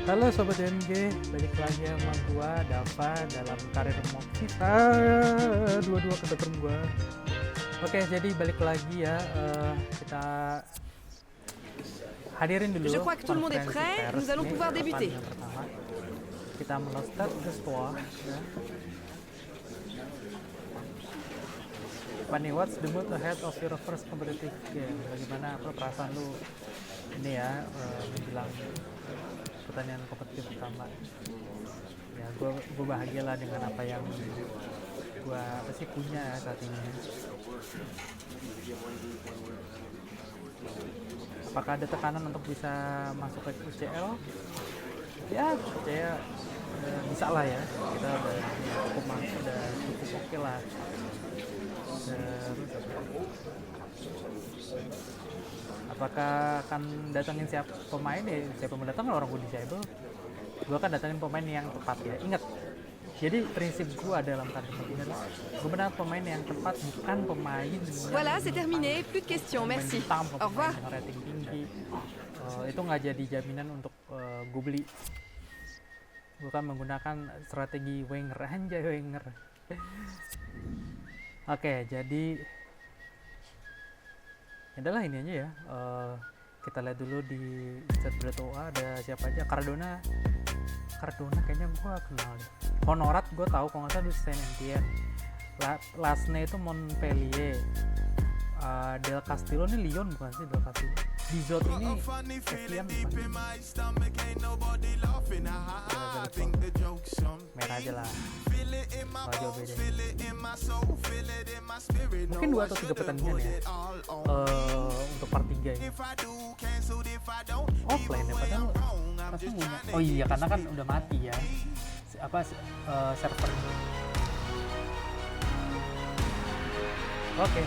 Halo Sobat DMG, balik lagi sama gua, Dava, dalam karir mode FIFA 22 kebetulan gua. Oke, jadi balik lagi ya, kita hadirin dulu. Je crois que tout le monde est prêt, nous allons pouvoir débuter. Pertama, kita melestat ke sekolah ya. Pani, what's the mood ahead of your first competitive game? Bagaimana perasaan lu ini ya, menjelang pertandingan kompetitif pertama? Ya, gue bahagia lah dengan apa yang gue punya ya saat ini. Apakah ada tekanan untuk bisa masuk ke UCL? Ya, percaya bisa lah ya. Kita udah cukup masuk, udah cukup oke lah. Apakah akan datangin siapa pemain ya? Siapa mendatangkan orang gue disable? Gue akan datangin pemain yang tepat ya. Ingat, jadi prinsip gue dalam karir ini adalah gue benar pemain yang tepat, bukan pemain Voilà, c'est terminé, plus de questions, merci. Au revoir. Rating tinggi. Itu nggak jadi jaminan untuk gue beli. Gue kan menggunakan strategi winger, anjay winger. Oke, jadi adalah ini aja ya. Kita lihat dulu di chat Bretoa ada siapa aja. Cardona kayaknya gue kenal deh. Honorat gue tahu, kalau nggak salah di Saint Etienne. Lastnya itu Montpellier. Del Castillo ini Lyon bukan sih? Del Castillo. Dizot ini Evian merah aja lah. Jauh beda. Mungkin 2 atau 3 pertandingan ya untuk part 3 ini. Offline ya, padahal rasanya punya. Oh iya, karena kan udah mati ya server. Oke.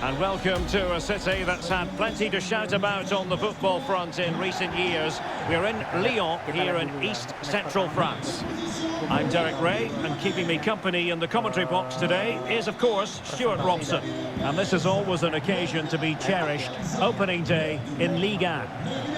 And welcome to a city that's had plenty to shout about on the football front in recent years. We're in Lyon, here in East Central France. I'm Derek Ray, and keeping me company in the commentary box today is, of course, Stuart Robson. And this is always an occasion to be cherished. Opening day in Ligue 1.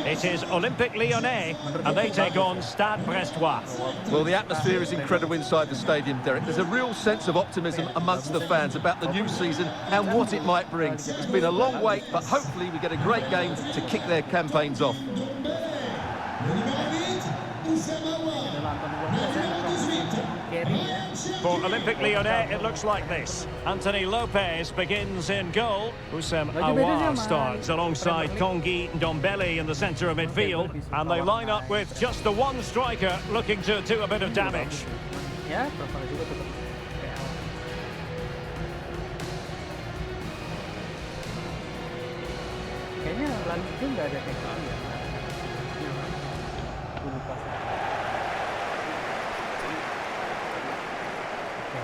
It is Olympique Lyonnais, and they take on Stade Brestois. Well, the atmosphere is incredible inside the stadium, Derek. There's a real sense of optimism amongst the fans about the new season and what it might bring. It's been a long wait, but hopefully we get a great game to kick their campaigns off. For Olympique Lyonnais, it looks like this. Anthony Lopez begins in goal. Houssem Aouar starts alongside Kongi Ndombele in the centre of midfield. And they line up with just the one striker looking to do a bit of damage. Kayaknya lalu itu nggak ada kayak gitu ya.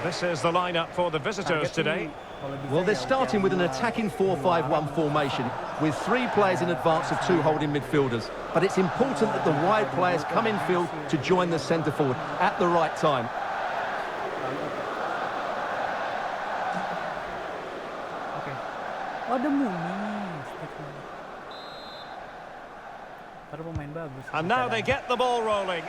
This is the lineup for the visitors today. Well, they're starting with an attacking 4-5-1 formation with 3 players in advance of 2 holding midfielders. But it's important that the wide players come in field to join the centre forward at the right time. Oke. Oh, ada Muniz. Ada pemain bagus. And now they get the ball rolling.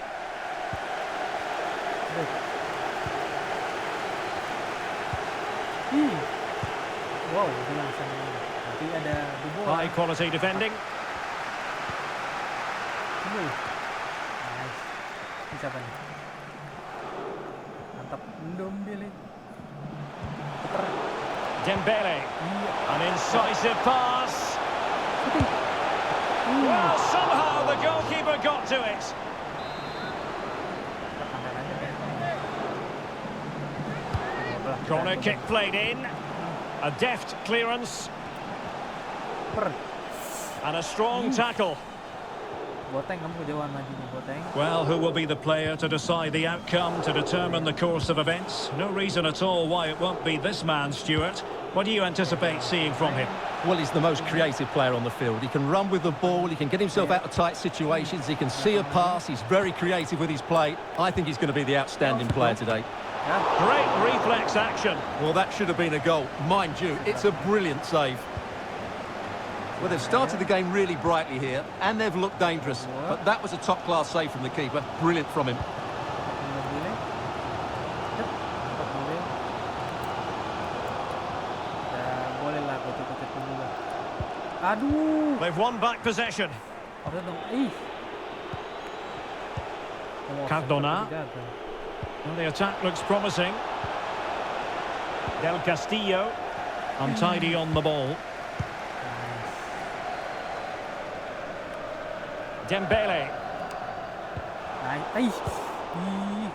Wow, itu langsung. Tapi ada Dulu. High quality defending. Nice. Ini siapa nih? Mantap. Ndombele. Dembele. An incisive pass. Well, somehow the goalkeeper got to it. Corner kick played in. A deft clearance. And a strong tackle. Well, who will be the player to decide the outcome, to determine the course of events? No reason at all why it won't be this man, Stuart. What do you anticipate seeing from him? Well, he's the most creative player on the field. He can run with the ball, he can get himself out of tight situations, he can see a pass, he's very creative with his play. I think he's going to be the outstanding player today. Great reflex action. Well, that should have been a goal. Mind you, it's a brilliant save. Well, they've started the game really brightly here, and they've looked dangerous. But that was a top-class save from the keeper. Brilliant from him. Aduh. They've won back possession. Cardona. Well, the attack looks promising. Del Castillo. Untidy on the ball. Dembele.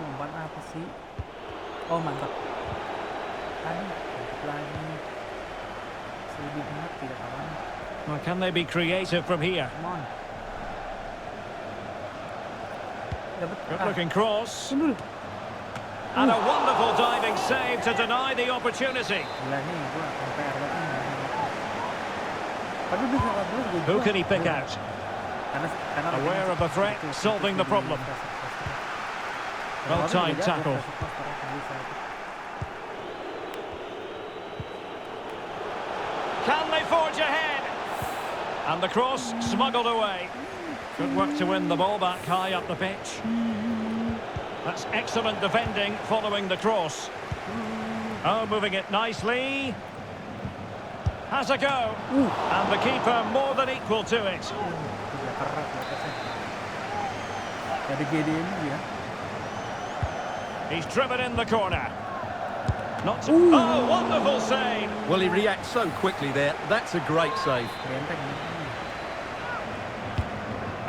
Umpan apa sih? Oh, mantap. Aduh, lagi. Sedih banget tidak kawan. Well, can they be creative from here? Come on. Good looking cross. And a wonderful diving save to deny the opportunity. Who can he pick out? Aware of the threat, solving the problem. Well-timed tackle. Can they forge ahead? And the cross smuggled away. Good work to win the ball back high up the pitch. That's excellent defending following the cross. Oh, moving it nicely. Has a go. And the keeper more than equal to it. He's driven in the corner. Not to, oh, wonderful save. Well, he reacts so quickly there. That's a great save.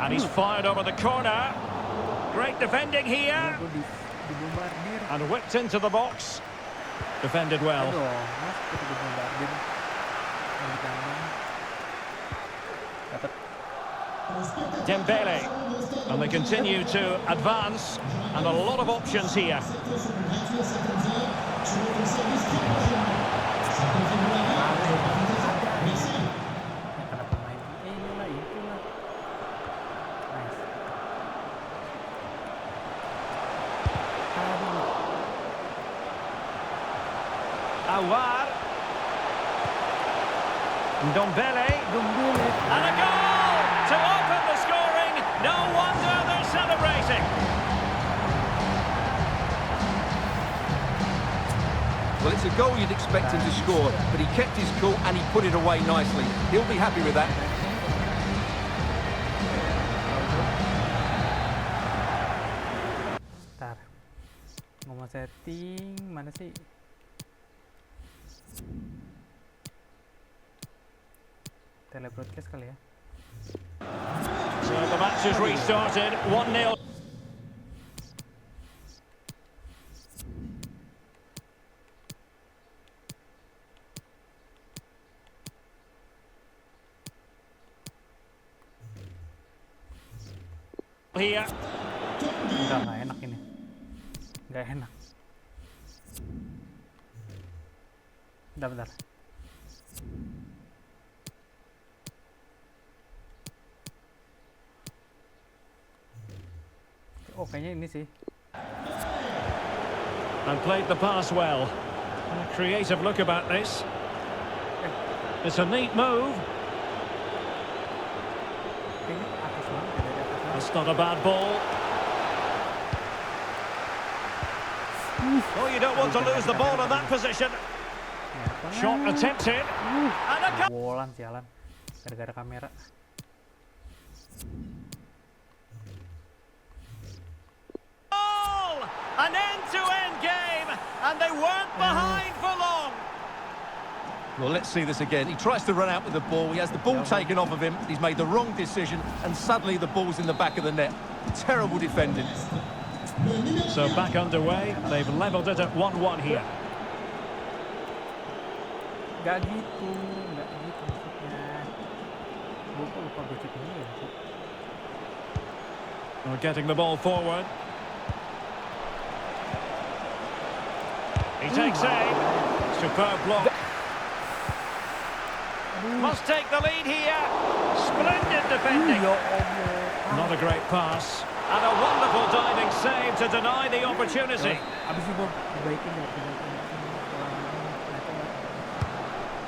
And he's fired over the corner. Great defending here. And whipped into the box. Defended well. Dembele. And they continue to advance. And a lot of options here. Awar. Ndombele. And a goal to open the scoring. No wonder they're celebrating. Well, it's a goal you'd expect him to score, but he kept his cool and he put it away nicely. He'll be happy with that. Bentar. Ngomong setting, mana sih? Telebroadcast kali ya. So the match has restarted. 1-0. Here. Nggak enak ini. Nggak enak. Bentar. Oh, kayaknya ini sih. And played the pass well. A creative look about this. It's a neat move. Kayaknya atas banget ya, dari atas. That's not a bad ball. Oh, you don't want to lose the ball in that position. Shot attempted. And a Bolan sialan. Gara-gara kamera. goal! An end-to-end game, and they weren't behind for long. Well, let's see this again. He tries to run out with the ball. He has the ball taken off of him. He's made the wrong decision, and suddenly the ball's in the back of the net. Terrible defending. So back underway. They've levelled it at 1-1 here. Gak gitu maksudnya. Lupa gue cek ini ya. Well, getting the ball forward. He takes aim. Superb block. Must take the lead here. Splendid defending. Not a great pass. And a wonderful diving save to deny the opportunity. Abis itu baikin ya.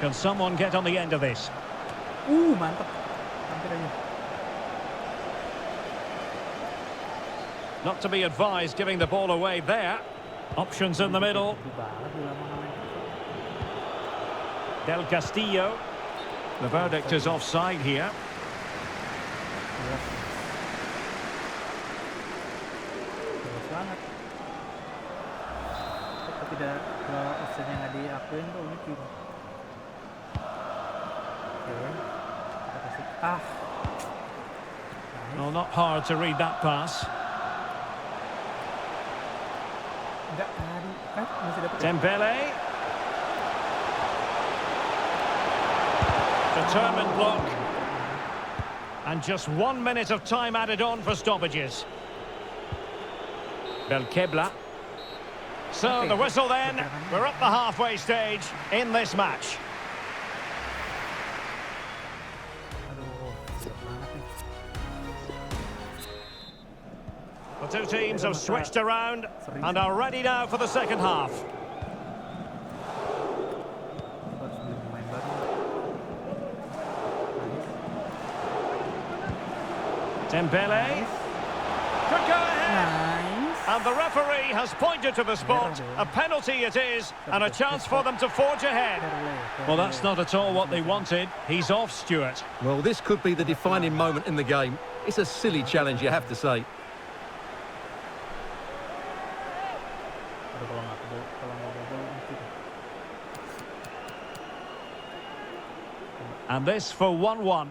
Can someone get on the end of this? Mantap. Hampir aja. Not to be advised giving the ball away there. Options in the middle. Del Castillo. The verdict is offside here. Jelas banget. Kalau tidak, kalau offside-nya nggak diakuin tuh unik gitu. Oke, kita kasih Well, not hard to read that pass. enggak masih dapat. Dembele. Determined block. And just 1 minute of time added on for stoppages. Belkebla. So the whistle then. We're up the halfway stage in this match. The two teams have switched around and are ready now for the second half. Dembele. Could go ahead. And the referee has pointed to the spot. A penalty it is, and a chance for them to forge ahead. Well, that's not at all what they wanted. He's off, Stuart. Well, this could be the defining moment in the game. It's a silly challenge, you have to say. And this for 1-1.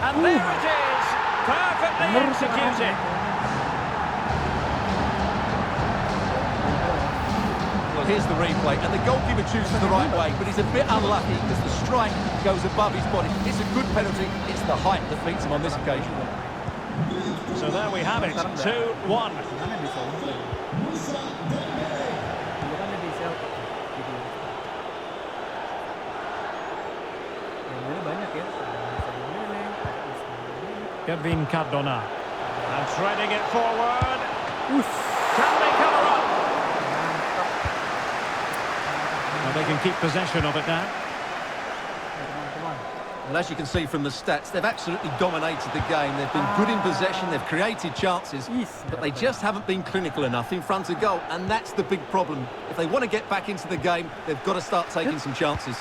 And there it is! Perfectly executed. Well, here's the replay, and the goalkeeper chooses the right way, but he's a bit unlucky because the strike goes above his body. It's a good penalty. It's the height that beats him on this occasion. So there we have it, 2-1. Kevin Cardona. And threading it forward. Can they cover up? Well, they can keep possession of it now. Well, as you can see from the stats, they've absolutely dominated the game. They've been good in possession, they've created chances, but they just haven't been clinical enough in front of goal, and that's the big problem. If they want to get back into the game, they've got to start taking some chances.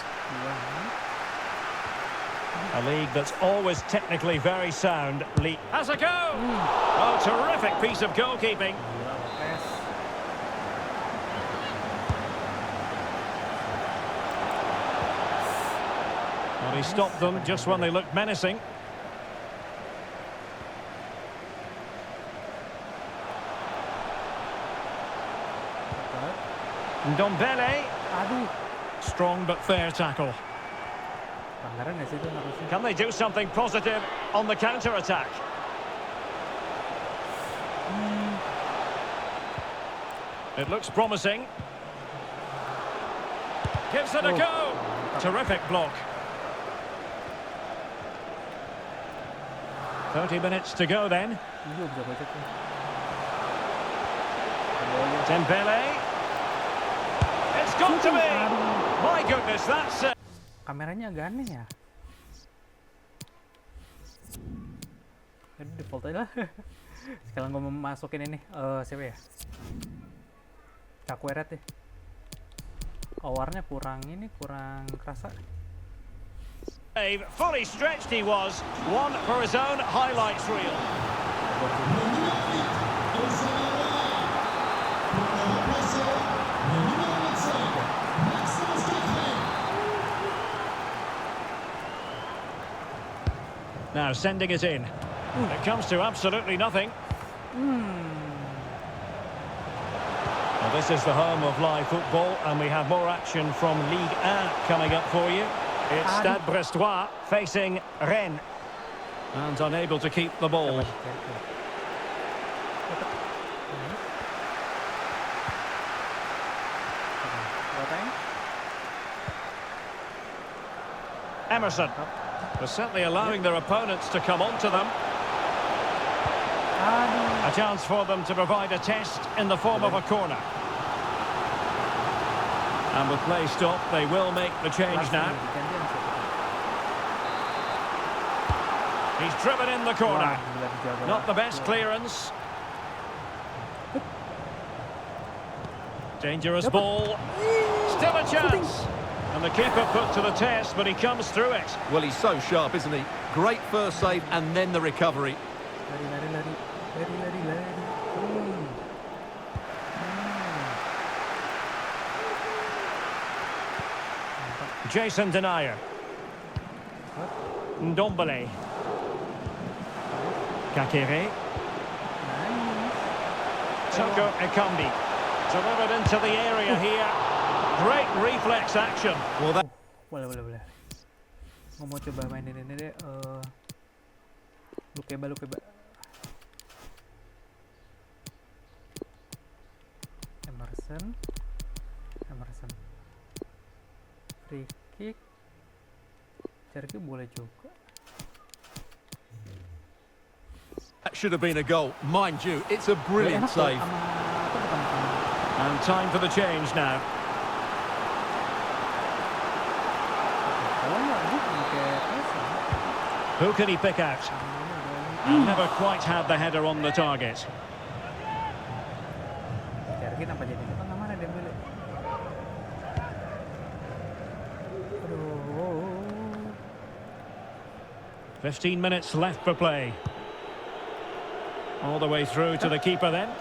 A league that's always technically very sound. Has a go! Oh, terrific piece of goalkeeping. Well, he stopped them just when they looked menacing. Ndombele. Strong but fair tackle. Can they do something positive on the counter-attack? It looks promising. Gives it a go. Terrific block. 30 minutes to go then. Dembele. It's got to be. My goodness, that's... Kameranya agak aneh ya. Jadi default aja lah. Sekarang gue mau masukin ini siapa ya? Cakweret deh. Warnanya kurang kerasa. Fully stretched he was. One for his own highlights reel. Now sending it in. It comes to absolutely nothing. Well, this is the home of live football, and we have more action from Ligue 1 coming up for you. It's Stade Brestois facing Rennes. And unable to keep the ball. Emerson. They're certainly allowing their opponents to come onto them. A chance for them to provide a test in the form of a corner. And with play stopped, they will make the change now. He's driven in the corner. Wah, gila dijaga. Not the best clearance. Dangerous ball. Still a chance. And the keeper put to the test, but he comes through it. Well, he's so sharp, isn't he? Great first save and then the recovery. Lari, lari, lari. Lari, lari, lari. Jason Denayer. Ndombele. Kakere. Toko Ekambi. Delivered into the area here. Great reflex action. Well, that... Boleh, boleh, boleh. Gue mau coba mainin ini deh. Lukeba, Lukeba. Emerson. Emerson. Free kick. Cherky boleh juga. That should have been a goal. Mind you, it's a brilliant save. And time for the change now. Who can he pick out? And never quite had the header on the target. Cherky nampak jadi ke tengah mana dia milih? Aduh. 15 minutes left for play. All the way through to the keeper then.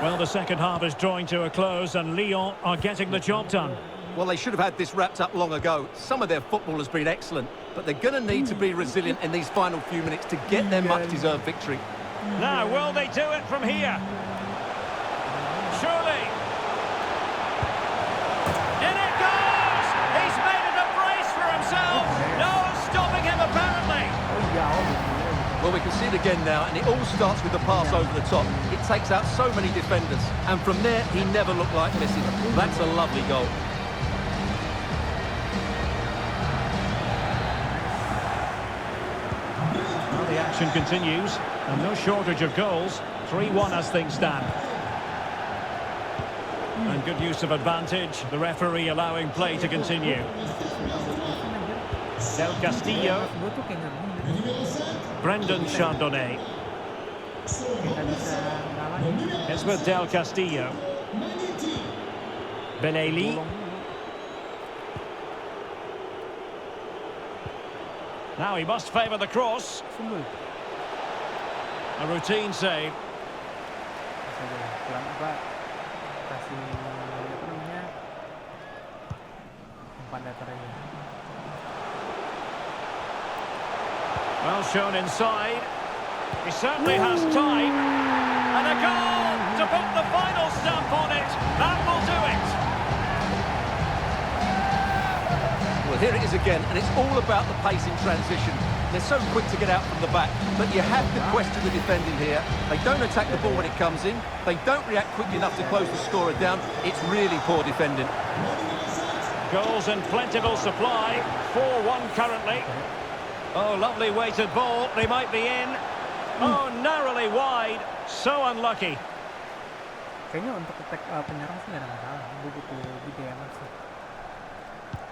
Well, the second half is drawing to a close and Lyon are getting the job done. Well, they should have had this wrapped up long ago. Some of their football has been excellent, but they're going to need to be resilient in these final few minutes to get their much-deserved victory. Now, will they do it from here? Surely. In it goes! He's made it a brace for himself. No stopping him, apparently. Well, we can see it again now, and it all starts with the pass over the top. It takes out so many defenders, and from there, he never looked like missing. That's a lovely goal. Well, the action continues, and no shortage of goals. 3-1 as things stand. And good use of advantage, the referee allowing play to continue. Del Castillo. Brendan Chardonnay. It's with Del Castillo. Benelli. Now he must favour the cross. A routine save. Well shown inside. He certainly has time. And a goal to put the final stamp on it. That will do it. Well, here it is again, and it's all about the pace in transition. They're so quick to get out from the back, but you have to question the defending here. They don't attack the ball when it comes in. They don't react quickly enough to close the scorer down. It's really poor defending. Goals in plentiful supply. 4-1 currently. Oh, lovely weighted ball. They might be in. Oh, narrowly wide. So unlucky. Kayaknya untuk attack penyerang sih nggak ada masalah. Gue butuh di DMR sih.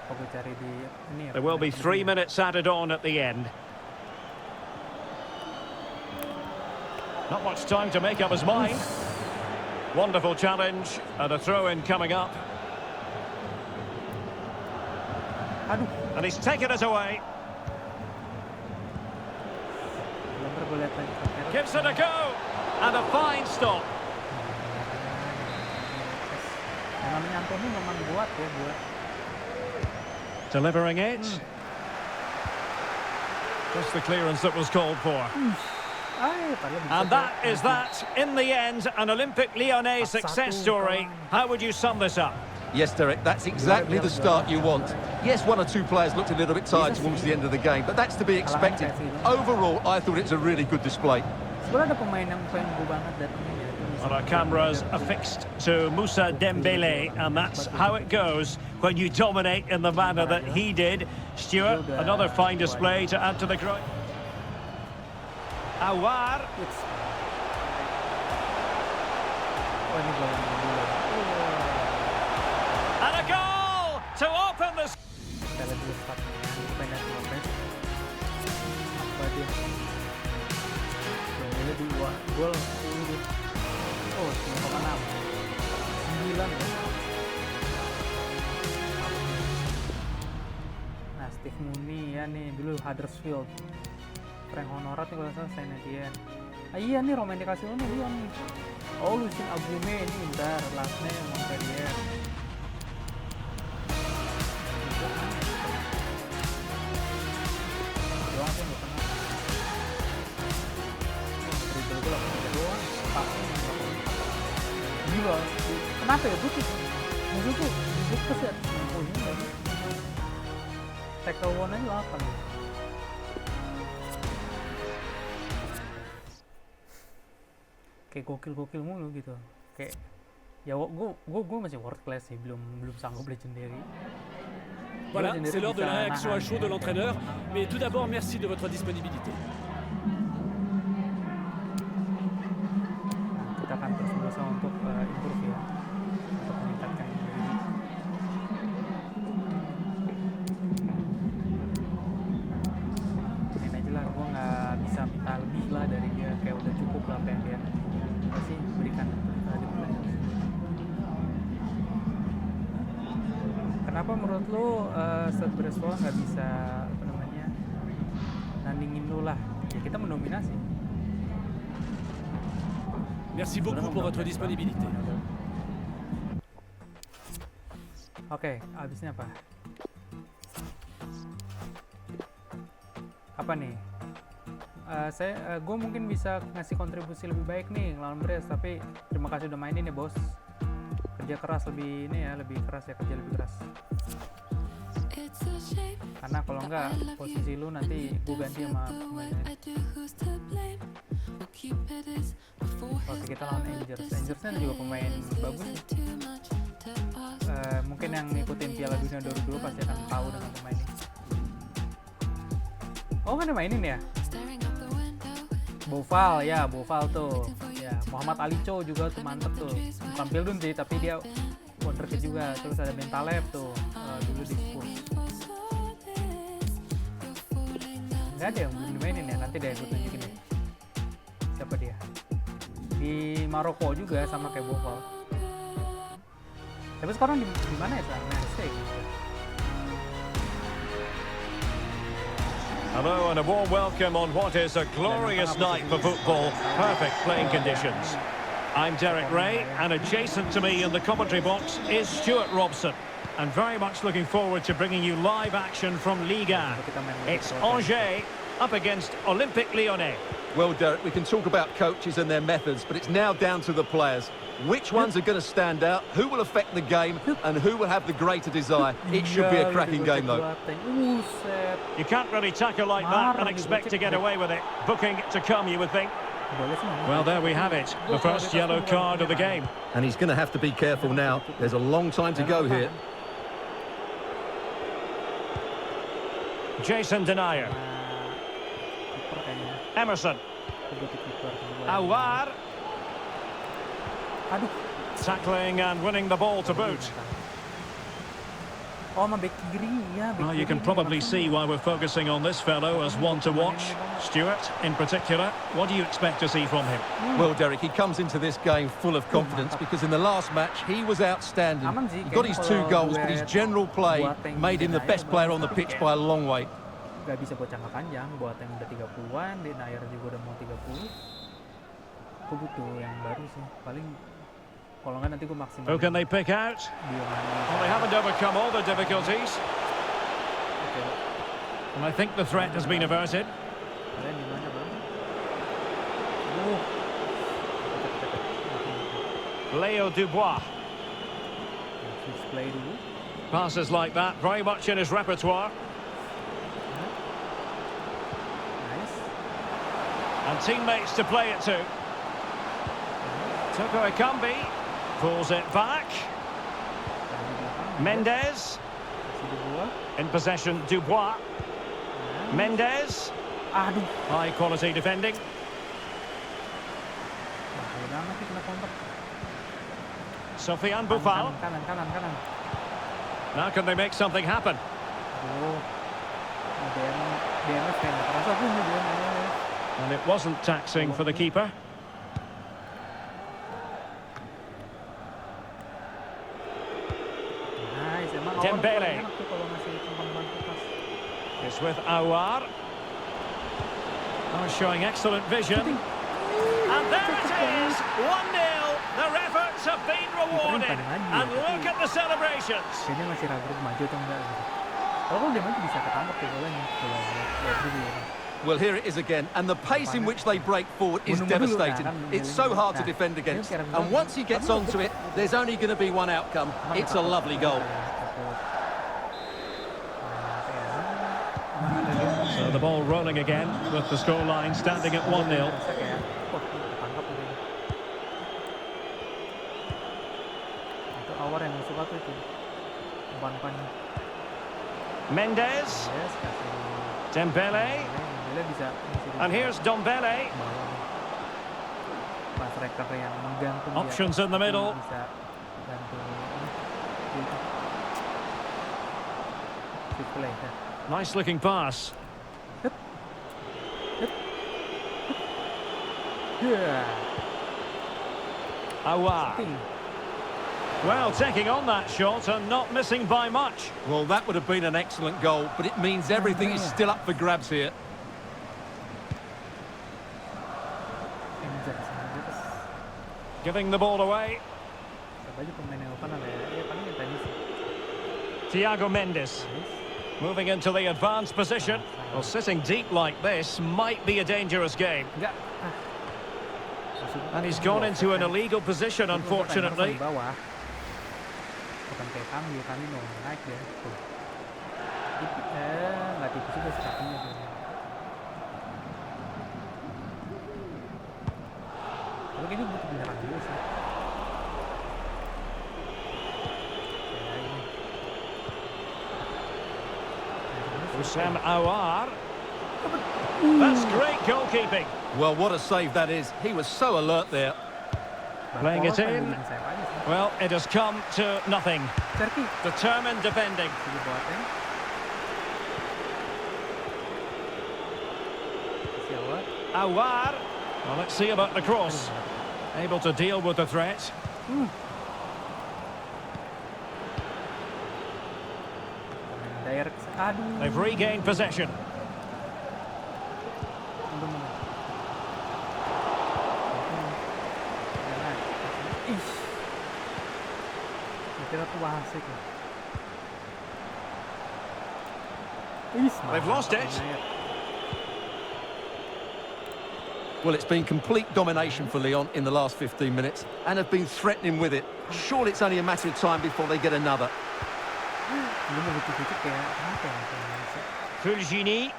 Kalau gue cari di ini ya. There will be 3 minutes added on at the end. Not much time to make up his mind. Wonderful challenge and a throw-in coming up. Aduh. And he's taken it away. Gives it a go. And a fine stop. Delivering it. Just the clearance that was called for. And that is that. In the end, an Olympique Lyonnais success story. How would you sum this up? Yes, Derek, that's exactly the start you want. Yes, one or two players looked a little bit tired towards the end of the game, but that's to be expected. Overall, I thought it was a really good display. Well, our cameras affixed to Moussa Dembele, and that's how it goes when you dominate in the manner that he did. Stuart, another fine display to add to the crowd. Awar. And a goal to open the kita lihat dulu statnya. Kita lihat progres apa dia. Ini 2 gol ini. Oh 9,6 9 ya. Nah Steve Mooney ya nih dulu Huddersfield. Frank Honorat nih kalau salah Saint Etienne. Iya nih Romain dikasih nih Lyon nih. Oh Lucien Abume ini bentar last name Montpellier. Doang sih nggak pernah. Dribble gue 8 doang. Gila. Kenapa ya butuh? Musuh tuh butuh ya. Oh ini lagi. Tackle one aja 8. Kayak gokil mulu gitu, kayak ya gue masih world class sih, belum sanggup legendary. Voilà, c'est l'heure de la réaction à chaud de l'entraîneur, mais tout d'abord merci de votre disponibilité. Nah, kita akan terus berusaha untuk improve ya, untuk meningkatkan diri. Ini aja lah, gue nggak bisa minta lebih lah dari dia, kayak udah cukup lah apa yang dia pasti berikan di pertandingan. Kenapa menurut lo Stade Brestois nggak bisa apa namanya nandingin lo lah? Ya kita mendominasi. Merci beaucoup pour votre disponibilité. Oke, abisnya apa? Apa nih? Gue mungkin bisa ngasih kontribusi lebih baik nih lawan Brest, tapi terima kasih udah mainin ya bos. Kerja keras lebih ini ya, lebih keras ya, kerja lebih keras. Karena kalau enggak posisi lu nanti gue ganti sama pemainnya. Oke, kita lawan Angers. Angersnya juga pemain bagus. Mungkin yang ngikutin Piala Dunia 2002 pasti akan tahu dengan pemain ini. Oh kan dimainin ya? Boval tuh. Ya, Muhammad Ali Chow juga tuh mantep tuh. Bukan Pildun sih, tapi dia wonderkid juga. Terus ada Ben Taleb tuh, dulu di Spurs. Enggak ada yang belum dimainin ya, nanti deh gue tunjukin ya. Siapa dia? Di Maroko juga sama kayak Boval. Tapi sekarang di mana ya sekarang? Marseille. Hello and a warm welcome on what is a glorious night for football. Perfect playing conditions. I'm Derek Ray, and adjacent to me in the commentary box is Stuart Robson. And very much looking forward to bringing you live action from Ligue 1. It's Angers up against Olympique Lyonnais. Well, Derek, we can talk about coaches and their methods, but it's now down to the players. Which ones are going to stand out, who will affect the game, and who will have the greater desire? It should be a cracking game, though. You can't really tackle like that and expect to get away with it. Booking to come, you would think. Well, there we have it, the first yellow card of the game. And he's going to have to be careful now. There's a long time to go here. Jason Denayer. Emerson. Awar. Tackling and winning the ball to boot. Oh, my back kiri ya. Well, you can probably see why we're focusing on this fellow as one to watch. Stuart, in particular, what do you expect to see from him? Well, Derek, he comes into this game full of confidence because in the last match he was outstanding. He got his 2 goals, but his general play made him the best player on the pitch by a long way. Gak bisa buat jangka panjang, buat yang udah 30-an, di Nair juga udah mau 30. Aku butuh yang baru sih, paling kalau nggak nanti gue maksimal. Who can they pick out? Well, they haven't overcome all the difficulties. Okay. And I think the threat has been averted. Kalian di mana, Bang? Leo Dubois. Switch play dulu. Passes like that, very much in his repertoire. Nice. And teammates to play it to. Toko Ekambi pulls it back. Mendes in possession. Dubois. Mendes. Aduh. High quality defending. Kanan, Sofiane Boufal. kanan. Now can they make something happen? Oh, DMF kayak nggak terasa pun DMF. And it wasn't taxing for the keeper. Nice, emang Dembele. enak tuh kalau ngasih umpan-umpan pas. It's with Aouar. Oh, showing excellent vision. And there it is, 1-0. Their efforts have been rewarded. And look at the celebrations. Kayaknya masih ragu maju atau enggak gitu. Kalau dia maju bisa ketangkep ya golnya. Well, here it is again, and the pace in which they break forward is devastating. It's so hard to defend against, and once he gets onto it, there's only going to be one outcome. It's a lovely goal. So the ball rolling again, with the scoreline standing at 1-0. Itu awal yang suka tuh itu umpan-umpannya. Mendes, Dembele, and here's Dombele. Pas striker yang menggantung Options in the middle. Bisa bantu play ya. Nice looking pass. Aouar. Well, taking on that shot and not missing by much. Well, that would have been an excellent goal, but it means everything is still up for grabs here. Giving the ball away. Thiago Mendes. Moving into the advanced position. Well, sitting deep like this might be a dangerous game. And he's gone into an illegal position, unfortunately. Bukan kayak kami naik dia. Nggak tipis juga sih kakinya tuh. Tapi kayaknya butuh beneran dulu sih. Sam Aouar. That's great goalkeeping. Well, what a save that is. He was so alert there. Playing it in. Well, it has come to nothing. Turki. Determined defending. Aouar. Well, let's see about the cross. Able to deal with the threat. They've regained possession. They've lost it. Well, it's been complete domination for Lyon in the last 15 minutes and have been threatening with it. Surely it's only a matter of time before they get another. Fulgini.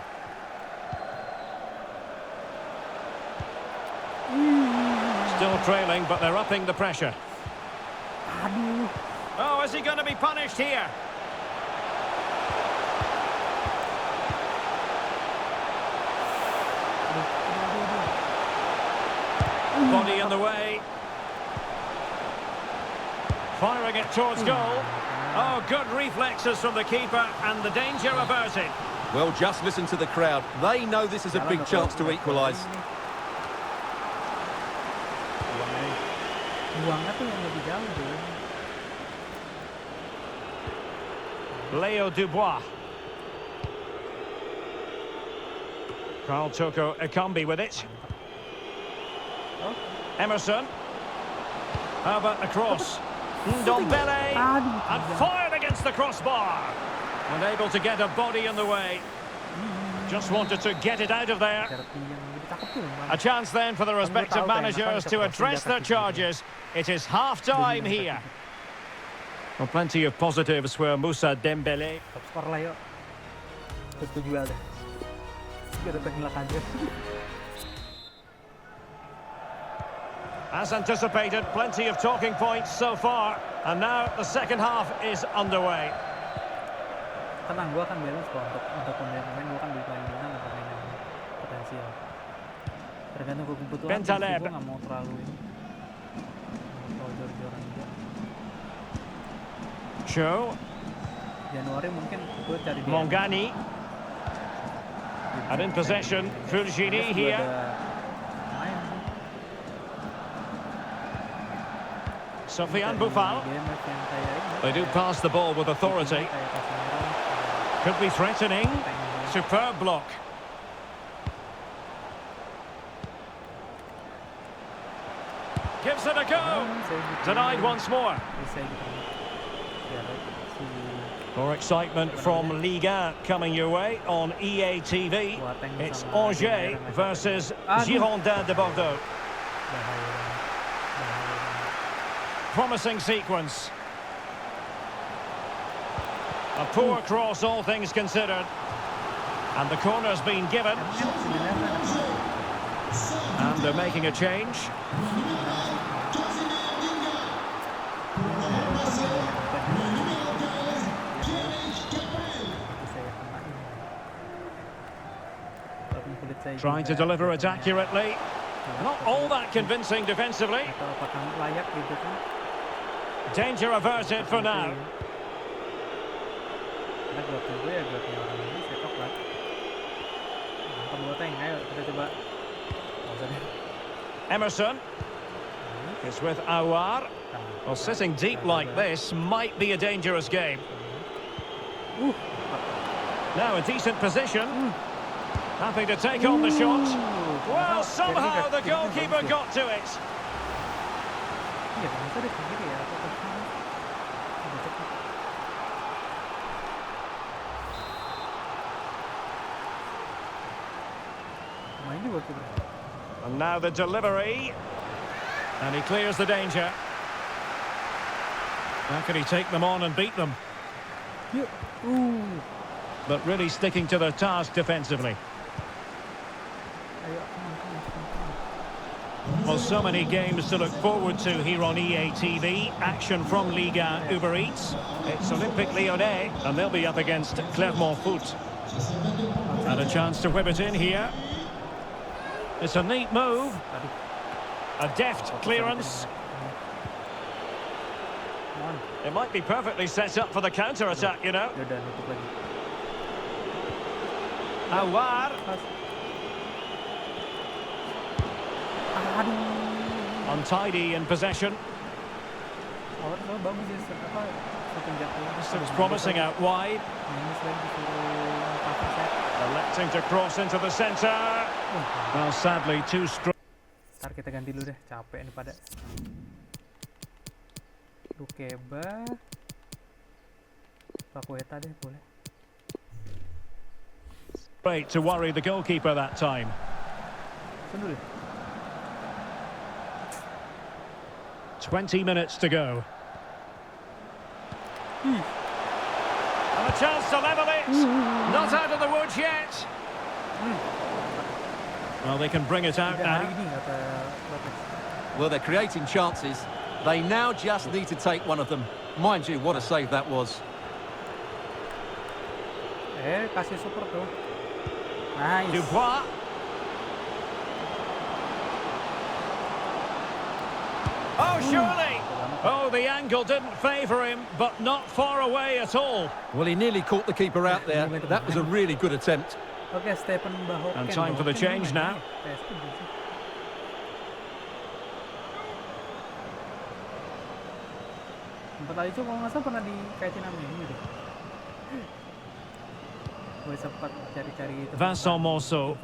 Still trailing, but they're upping the pressure. Oh, is he going to be punished here? Body in the way. Firing it towards goal. Oh, good reflexes from the keeper and the danger averted. Well, just listen to the crowd. They know this is a big chance to equalise. Leo Dubois. Carl Toko Ekambi with it. Emerson. How about the cross? Ndombele. And fired against the crossbar. And able to get a body in the way. Just wanted to get it out of there. A chance then for the respective managers to address their charges. It is half-time here. Well, plenty of positives for Moussa Dembele. As anticipated, plenty of talking points so far. And now the second half is underway. Tenang, gue akan balance kok untuk pemain-pemain. Gue akan beli pemain atau pemain yang potensial. Tergantung kebutuhan. Bentaleb. Gue nggak mau terlalu ini. Jor-joran juga. Cho. Januari mungkin gue cari dia. Mongani. And in possession, Fulgini here. Main sih. Sofiane Boufal. Game yang kayak ini. They do pass the ball with authority. Kayak Casemiro, Could be threatening. Superb block. Gives it a go. Denied once more. Bisa gitu. Biar si More excitement from Liga coming your way on EA TV. It's Angers versus Girondins de Bordeaux. bahaya banget. Promising sequence. A poor cross, all things considered. And the corner's been given. And they're making a change. Trying to deliver it accurately. Not all that convincing defensively. Atau apakah layak gitu kan? Danger averted for now. Karena glove gue ya glove-nya orang ini setok lah. Mantap buat tank, ayo kita coba. Nggak usah deh. Emerson is with Awar. Well, sitting deep like this might be a dangerous game. Now a decent position. Happy to take on the shot. Well, somehow the goalkeeper got to it. Iya, ternyata dia sendiri ya. Main juga tuh. And now the delivery. And he clears the danger. How can he take them on and beat them? Yuk. But really sticking to their task defensively. Ayo, Well, so many games to look forward to here on EA TV. Action from Liga Uber Eats. It's Olympique Lyonnais, and they'll be up against Clermont Foot. And a chance to whip it in here. It's a neat move. A deft clearance. It might be perfectly set up for the counter-attack, you know. udah nutup lagi. Awar. Aduh. Untidy in possession. Awar tuh bagus ya, apa shooting jatuh. This looks promising out wide. Ini selain disuruh pakai set. Electing to cross into the centre. Well, sadly, too strong. Ntar kita ganti dulu deh, capek nih pada. Lukeba, Pakueta deh boleh. Great to worry the goalkeeper that time. Dulu. 20 minutes to go. And a chance to level it. Not out of the woods yet. Well, they can bring it out now. Well, they're creating chances. They now just need to take one of them. Mind you, what a save that was. Kasih super tuh. Nice. Dubois. Oh, surely. Oh, the angle didn't favour him, but not far away at all. Well, he nearly caught the keeper out there. That was a really good attempt. Oke, Stephen Bahoken. And time for the change now. Tempat lagi kalau nggak salah pernah dikaitin sama ini deh. Gue sempat cari-cari itu. Vincent Monceau.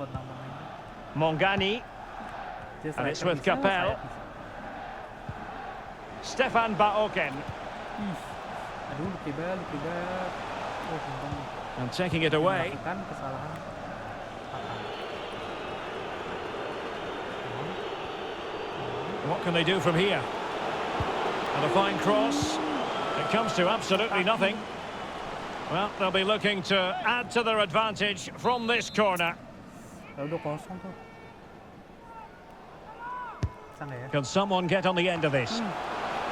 Mongani. And it's with Capel. Stefan Bahoken. Aduh, Lukeba. And taking it away. Melakukan kesalahan. What can they do from here? And a fine cross. It comes to absolutely nothing. Well, they'll be looking to add to their advantage from this corner. Can someone get on the end of this?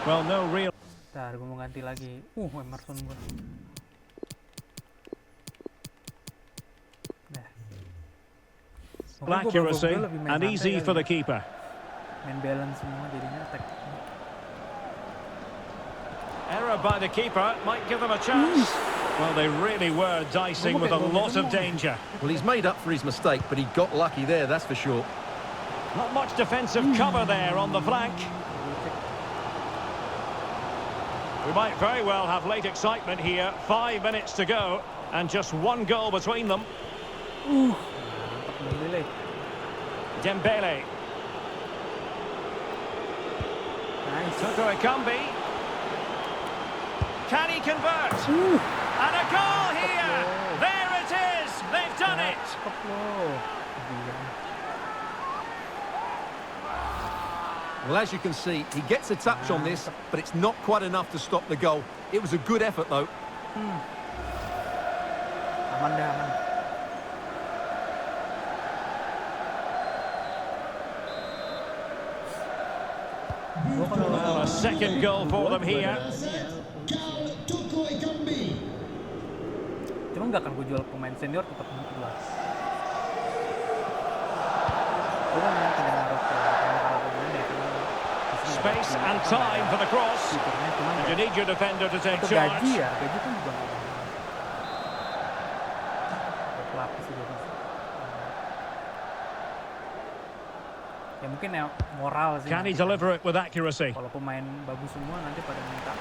Well, no real... Ntar gue mau ganti lagi. Emerson gue. Accuracy and easy for the keeper. Main balance semua jadinya attack. Error by the keeper might give them a chance. Well, they really were dicing with a lot of danger. Well, he's made up for his mistake, but he got lucky there, that's for sure. Not much defensive cover there on the flank. We might very well have late excitement here. 5 minutes to go, and just one goal between them. Dembele. Nice. Toko Ekambi. Can he convert? And a goal here! There it is! They've done it! Well, as you can see, he gets a touch on this, but it's not quite enough to stop the goal. It was a good effort, though. Aman dah, aman. Well, a second goal for them here. Cuma nggak akan gue jual pemain senior tetap menurut gue. Gue kan yang tidak naruh ke pemain ya. Space and time for the cross. And you need your defender to take Itu charge. gaji ya, gaji kan juga nggak mahal. Pelapis juga bisa. Ya mungkin ya moral sih. Can he deliver it with accuracy? Kalau pemain bagus semua nanti pada minta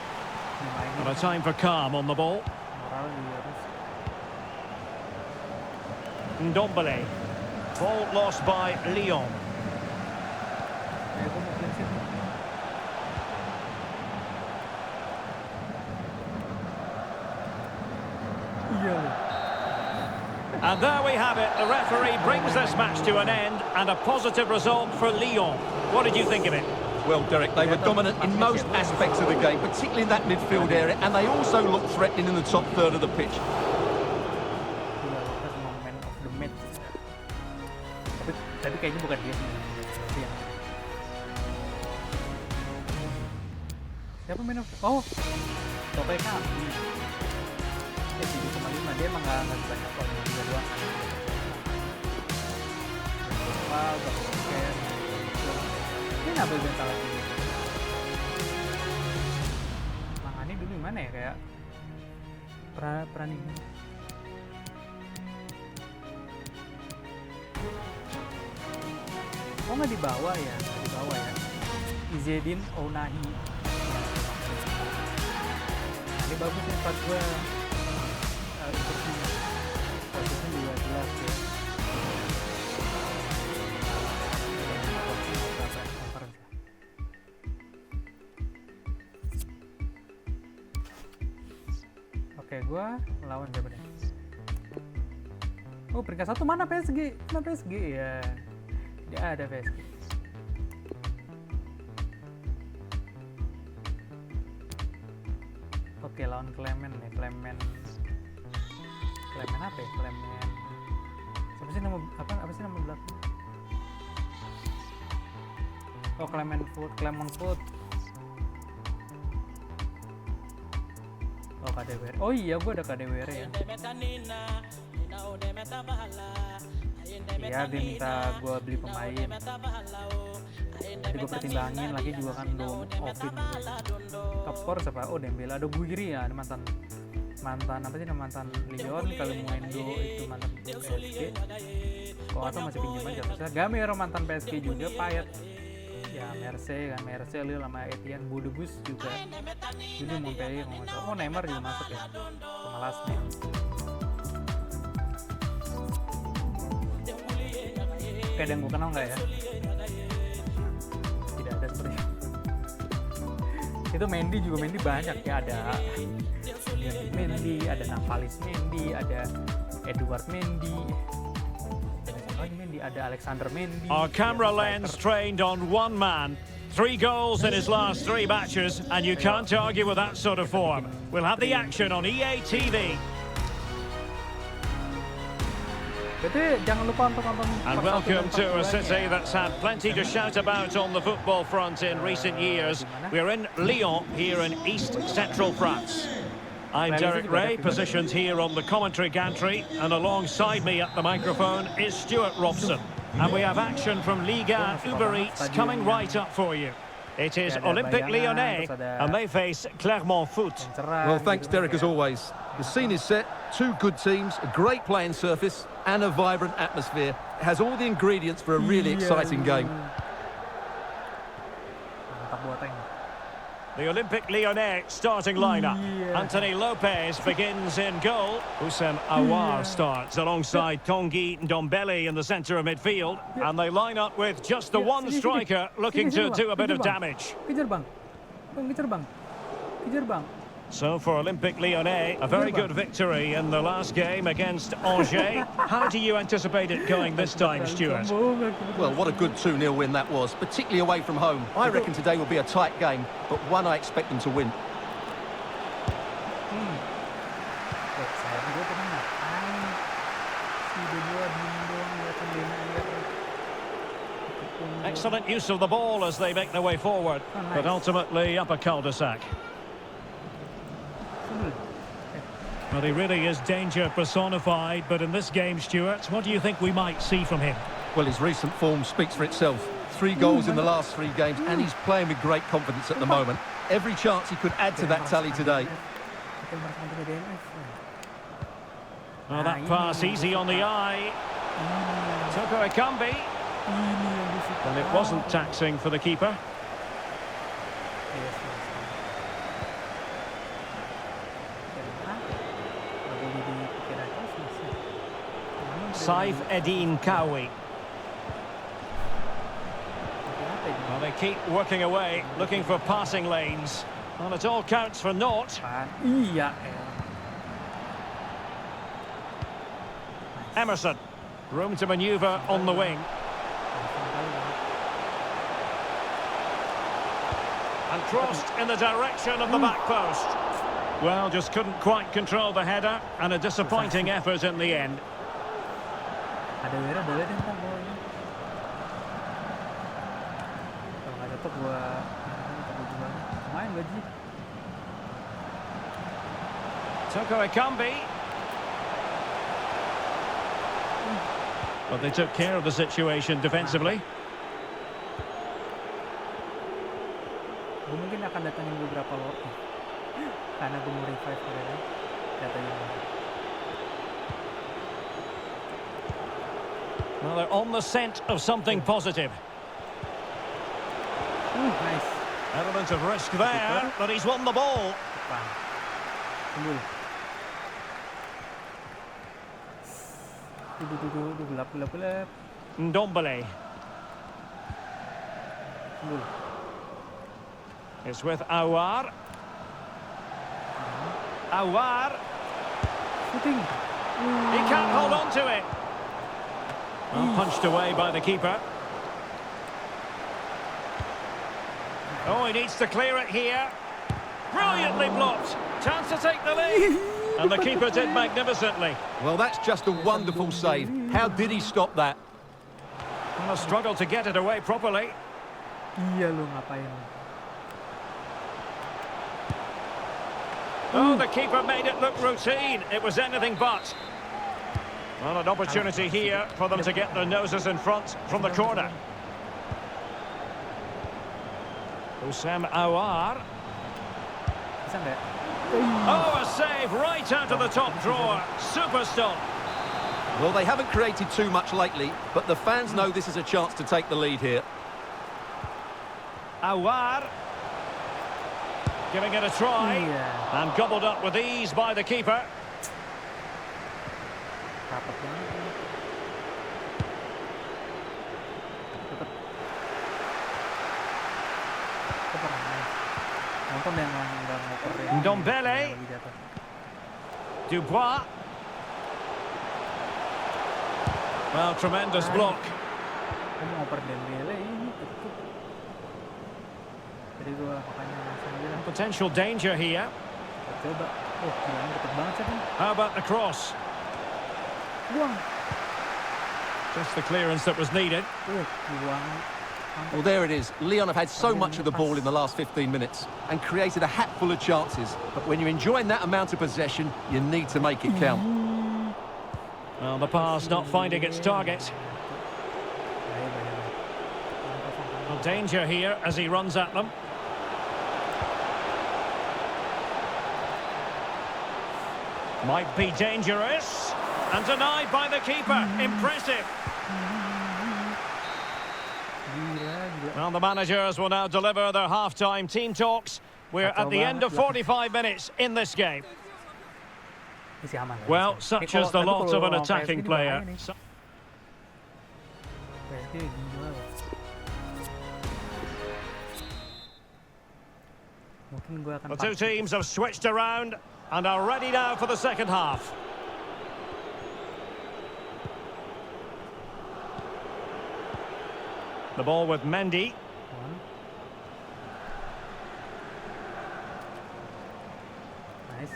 And a time for calm on the ball. moral juga harus. Ndombele. Ball lost by Lyon. Ya gue mau clean sheet. Iya loh. And there we have it. The referee brings this match to an end and a positive result for Lyon. What did you think of it? Well, Derek, they were dominant in most aspects of the game, particularly in that midfield area, and they also looked threatening in the top third of the pitch. Gila, Lucas emang man of the match. Tapi kayaknya bukan dia sih. Tapi yang siapa man of? Oh, Toko Ekambi. 7,5 dia emang nggak sebanyak kalau 3 doang. Wow, Bosque. Dia ngambil mental lagi. Mangannya dulu gimana ya kayak peran ini. Oh nggak dibawa ya, nggak dibawa ya. Izedin Ounahi. Nah, ini bagus nih pas gue posisinya juga jelas ya. Oke, gue lawan siapa nih? Oh, peringkat 1 mana PSG? Mana PSG ya? Tidak ada PSG. Oke, lawan Clement nih. Clement apa ya? Clement. Siapa sih nama apa sih nama belakang? Oh, Clement Foot. Oh, KDWR. Oh iya, gue ada KDWR ya. Iya, dia minta gue beli pemain. Nanti gue pertimbangin lagi juga kan dong offin. Top score siapa? Oh, Dembele. Ada Guiri ya, ada mantan apa sih namanya, mantan Lyon, kalau Muendo itu mantan PSG. Kok atau masih pinjam aja terusnya. Gamero mantan PSG juga, Payet. Ya Merce Lille sama Etienne, Budebus juga. Jadi Montpellier kalau nggak salah. Oh, Neymar juga masuk ya. Malas nih. Oke, ada yang gue kenal nggak ya? Tidak ada sepertinya. Itu Mendy banyak ya, ada Mendy, ada Navalis Mendy, ada Edouard Mendy. Ada Alexander Mendy. Our camera lens trained on one man. 3 goals in his last 3 matches, and you can't argue with that sort of form. We'll have the action on EA TV. Jadi jangan lupa untuk nonton. And welcome to a city that's had plenty to shout about on the football front in recent years. We're in Lyon, here in East Central France. I'm Derek Ray, positioned here on the commentary gantry, and alongside me at the microphone is Stuart Robson. And we have action from Liga Uber Eats coming right up for you. It is Olympique Lyonnais, and they face Clermont Foot. Well, thanks, Derek, as always. The scene is set, two good teams, a great playing surface and a vibrant atmosphere. It has all the ingredients for a really exciting game. Mantap Boateng. The Olympic Lyonnais starting lineup. Yeah. Anthony Lopez begins in goal. Houssem Aouar starts alongside Tanguy Ndombele in the centre of midfield. And they line up with just the one striker looking to do a bit of damage. Kejar bang. Kejar bang. Kejar bang. So for Olympic Lyonnais, a very good victory in the last game against Angers. How do you anticipate it going this time, Stuart? Well, what a good 2-0 win that was, particularly away from home. I reckon today will be a tight game, but one I expect them to win. Saya juga tadi ngapain? Si Dulu bingung doang liatin Lena liat. Excellent use of the ball as they make their way forward, but ultimately up a cul-de-sac. Well, he really is danger personified, but in this game, Stuart, what do you think we might see from him? Well, his recent form speaks for itself. 3 goals in the last 3 games, and he's playing with great confidence at the moment. Every chance he could add to that tally today. Well, that pass easy on the eye. Toko Ekambi. And it wasn't taxing for the keeper. Saif Edin Kawi. Well, they keep working away, looking for passing lanes. Well, it all counts for naught. Iya. Emerson. Room to manoeuvre on the wing. And crossed in the direction of the back post. Well, just couldn't quite control the header, and a disappointing effort in the end. Ada Wira boleh deh ntar bolanya. Kalau nggak cocok gua jual. Lumayan gaji. Toko Ekambi. But they took care of the situation defensively. Gue mungkin akan datangin beberapa lot nih. Karena gue mau revive mereka. Datangin. Well, they're on the scent of something positive. Nice. Element of risk there, but he's won the ball. Tunggu. Gelap. Ndombele. Tunggu. It's with Aouar. Aouar. Shooting. He can't hold on to it. Well, punched away by the keeper. Oh, he needs to clear it here. Brilliantly blocked. Chance to take the lead. And the keeper did magnificently. Well, that's just a wonderful save. How did he stop that? Well, a struggle to get it away properly. Iya lu ngapain? Oh, the keeper made it look routine. It was anything but. Well, an opportunity here for them to get their noses in front from the corner. Houssem Aouar. Bisa nggak? Oh, a save right out of the top drawer. Super stop. Well, they haven't created too much lately, but the fans know this is a chance to take the lead here. Aouar. Giving it a try. And gobbled up with ease by the keeper. Rapat banget. Nonton yang nggak ngoper ya. Ndombele. Dubois. Well, tremendous block. Kamu ngoper Dembele ini tutup. Jadi gua makanya langsung bilang Potential danger here. coba. Oh, gila, deket banget sih kan. How about the cross? Buang. Just the clearance that was needed. Buang. Well, there it is. Lyon have had so much of the ball in the last 15 minutes and created a hatful of chances. But when you're enjoying that amount of possession, you need to make it count. Well, the pass not finding its target. Well, danger here as he runs at them. Might be dangerous. And denied by the keeper. Impressive. Well, the managers will now deliver their half-time team talks. We're at the end of 45 minutes in this game. Well, such is the lot of an attacking player. The two teams have switched around and are ready now for the second half. The ball with Mendy. Nice.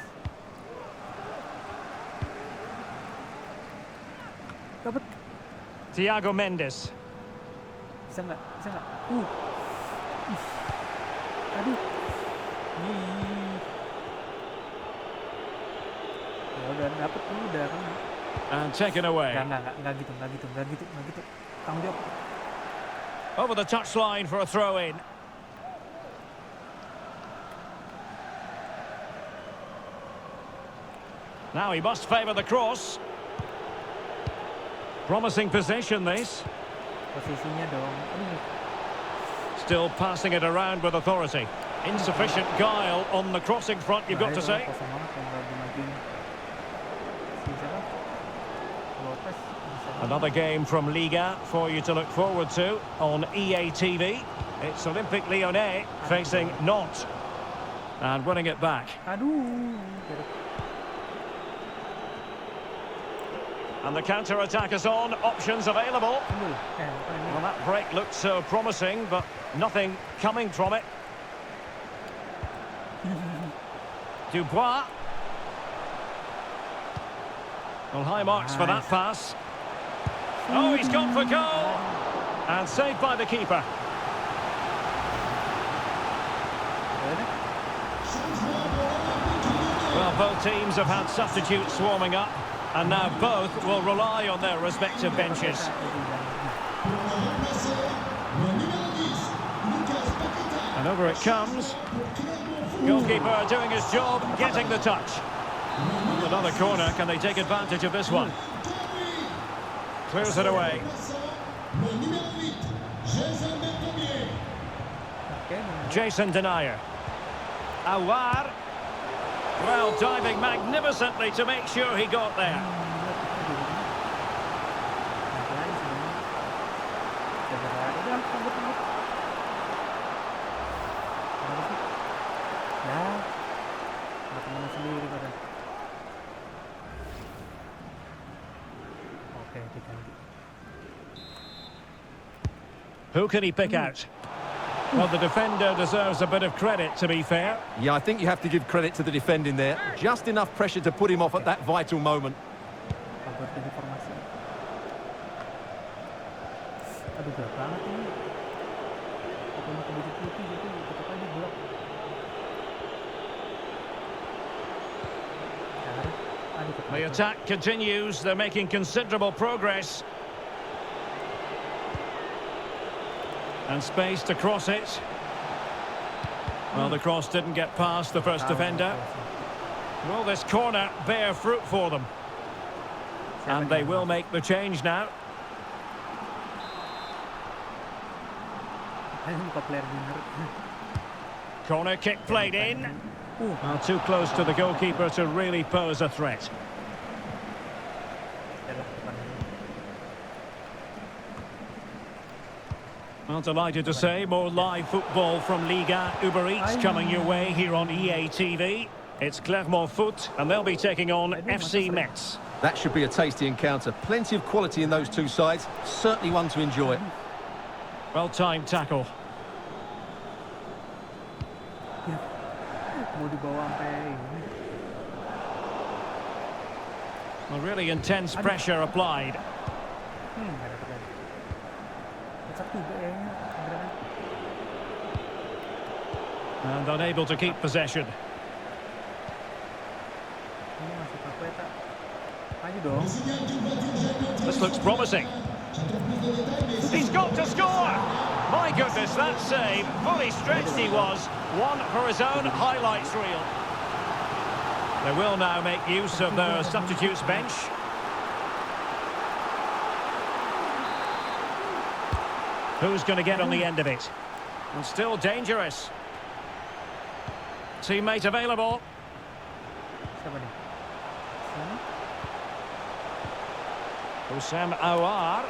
Dapat. Thiago Mendes. Bisa nggak? Bisa nggak? Aduh. Ya udah dapet tuh, udah kan. And taken away. Nggak gitu. Tanggung jawab. Over the touchline for a throw-in. Now he must favour the cross. Promising possession, this. Posisinya dong. Still passing it around with authority. Insufficient guile on the crossing front, you've got to say. Another game from Liga for you to look forward to on EA TV. It's Olympique Lyonnais facing Nantes and winning it back. And the counter-attack is on, options available. Well, that break looked so promising, but nothing coming from it. Dubois. Well, high marks for that pass. Oh, he's gone for goal. And saved by the keeper. Well, both teams have had substitutes swarming up, and now both will rely on their respective benches. And over it comes. Goalkeeper doing his job, getting the touch. Another corner, can they take advantage of this one? Clears it away. Jason Denayer. Awar. Well, diving magnificently to make sure he got there. Who can he pick out? Well, the defender deserves a bit of credit, to be fair. Yeah, I think you have to give credit to the defending there. Just enough pressure to put him off at that vital moment. The attack continues. They're making considerable progress. And space to cross it. Well, the cross didn't get past the first defender. Will this corner bear fruit for them? And they will make the change now. Corner kick played in. Well, too close to the goalkeeper to really pose a threat. Well, delighted to say, more live football from Liga Uber Eats coming your way here on EA TV. It's Clermont Foot, and they'll be taking on FC Metz. That should be a tasty encounter. Plenty of quality in those two sides. Certainly one to enjoy. Well-timed tackle. Well, really intense pressure applied. And unable to keep possession. This looks promising. He's got to score! My goodness, that save. Fully stretched he was. One for his own highlights reel. They will now make use of their substitutes bench. Who's going to get on the end of it? And still dangerous. Teammate available. Siapa nih? Sana? Husam Aouar.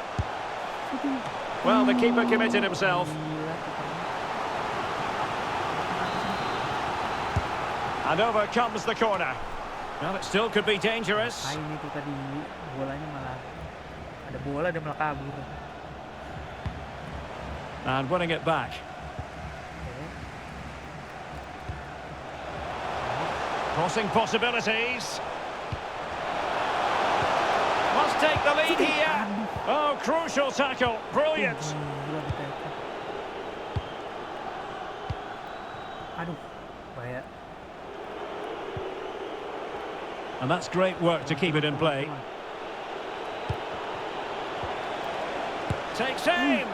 Well, the keeper committed himself. Gila, kipernya. And over comes the corner. Well, it still could be dangerous. Ah, ini tuh tadi bolanya malah ada bola dia malah kabur. And winning it back. Oke. Crossing possibilities. Must take the lead here. Oh, crucial tackle. Brilliant. Gila kita. Aduh, bahaya. And that's great work to keep it in play. Takes aim.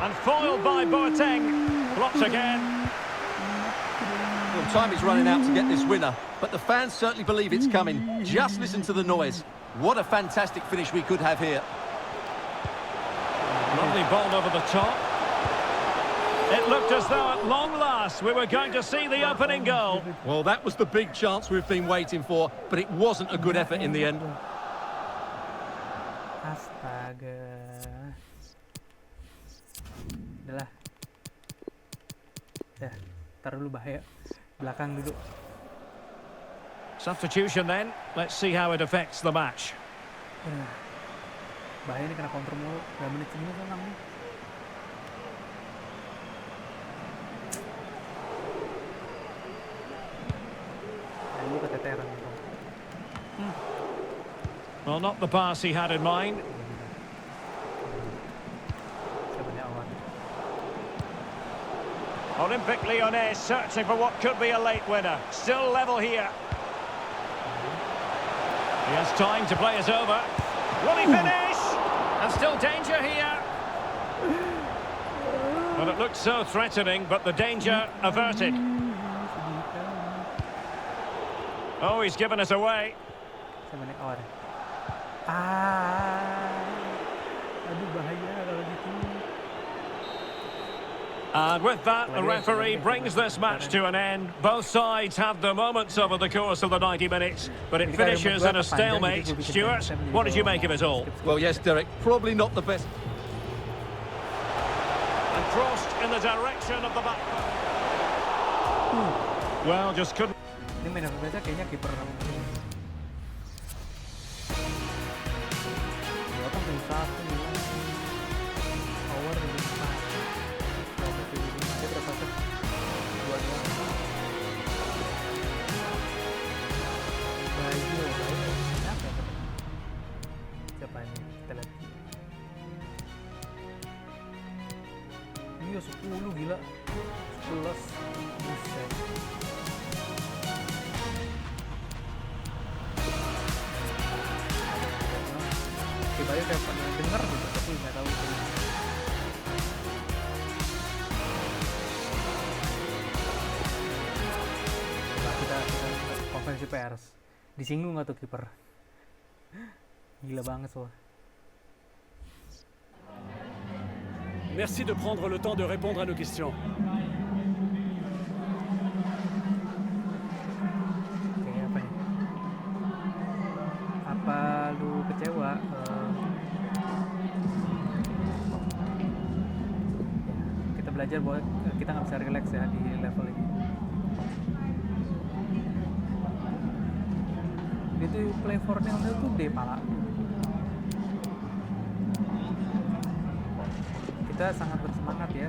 And foiled by Boateng. Blocks again. Well, time is running out to get this winner, but the fans certainly believe it's coming. Just listen to the noise. What a fantastic finish we could have here. Lovely ball over the top. It looked as though at long last we were going to see the opening goal. Well, that was the big chance we've been waiting for, but it wasn't a good effort in the end. Astaga. Udahlah. Ya, taruh dulu bahaya. Belakang duduk. Substitution then. Let's see how it affects the match. Bahaya nih kena counter mulu. 2 menit segini kan nih. Lu keteteran gitu. Well, not the pass he had in mind. Sebenarnya awal. Olympique Lyonnais searching for what could be a late winner. Still level here. He has time to play it over. Will he finish? And still danger here. Well, it looked so threatening, but the danger averted. Oh, he's given us away. Sebenarnya awal. Ah. Aduh bahaya kalau gitu. And with that, the referee brings this match to an end. Both sides have their moments over the course of the 90 minutes, but it finishes in a stalemate. Stuart, what did you make of it all? Well, yes, Derek, probably not the best. And crossed in the direction of the back. Well, just couldn't. Ini main apa biasa kayaknya kiper ya kan dari satu power dari 5 dia berapa sih 2 Bayu siapa ya siapa ini kita lihat iya 10 gila 11 buset. Bayu kayak pernah denger gitu tapi nggak tahu itu. Nah, kita konferensi pers disinggung nggak tuh kiper? Gila banget soal. Merci de prendre le temps de répondre à nos questions. Kayak apa ya? Apa lu kecewa? Kita belajar bahwa kita nggak bisa relax ya di level ini. Itu play for nil tuh D pala. Kita sangat bersemangat ya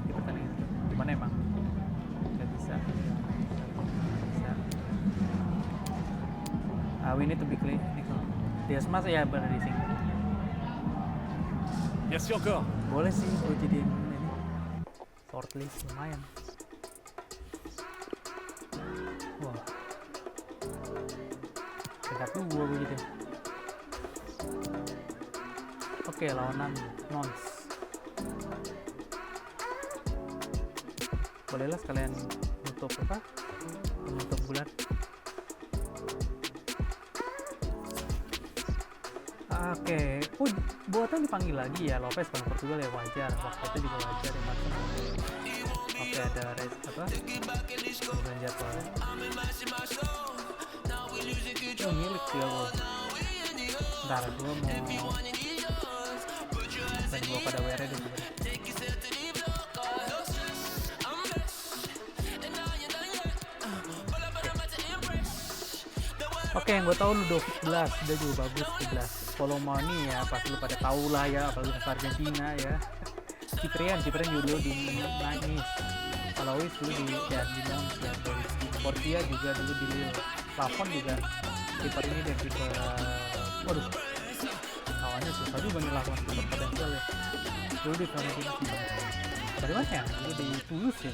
di pertandingan itu. Cuman emang nggak bisa. We need to be clinical. Dia mas ya benar di sini. Merci encore. Boleh sih gue jadiin ini shortlist lumayan. Wah. Peringkat 2 gue gitu. Oke, lawanan Nons. Bolehlah sekalian nutup apa? Penutup bulan. Oke, Boateng dipanggil lagi ya, Lopez bang Portugal ya wajar, waktu itu juga wajar ya Martin. Oke, ada race apa? Bukan jadwal. Ini milik dia gue. Ntar gue mau dan gue pada WR deh juga. Oke, yang gue tahu Ludovic 11, dia juga bagus 11. Kolomani ya, pasti lu pada tahu lah ya, apalagi ke Argentina ya. Ciprian juga dulu di Nice. Alois dulu di Nantes ya. Portia juga dulu di Lille. Lafon juga kiper ini dan kiper waduh. Kawannya susah juga nih Lafon, kiper potensial ya. Dulu di Fiorentina sih. Dari mana ya? Dulu di Toulouse ya.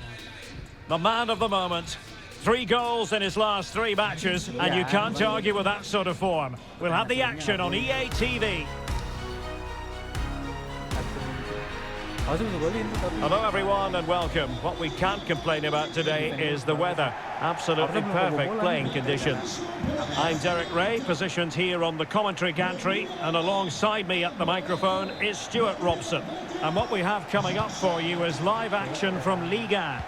The man of the moment. 3 goals in his last 3 matches, and you can't argue with that sort of form. We'll have the action on EA TV. Hello everyone and welcome. What we can't complain about today is the weather. Absolutely perfect playing conditions. I'm Derek Ray, positioned here on the commentary gantry, and alongside me at the microphone is Stuart Robson. And what we have coming up for you is live action from Liga.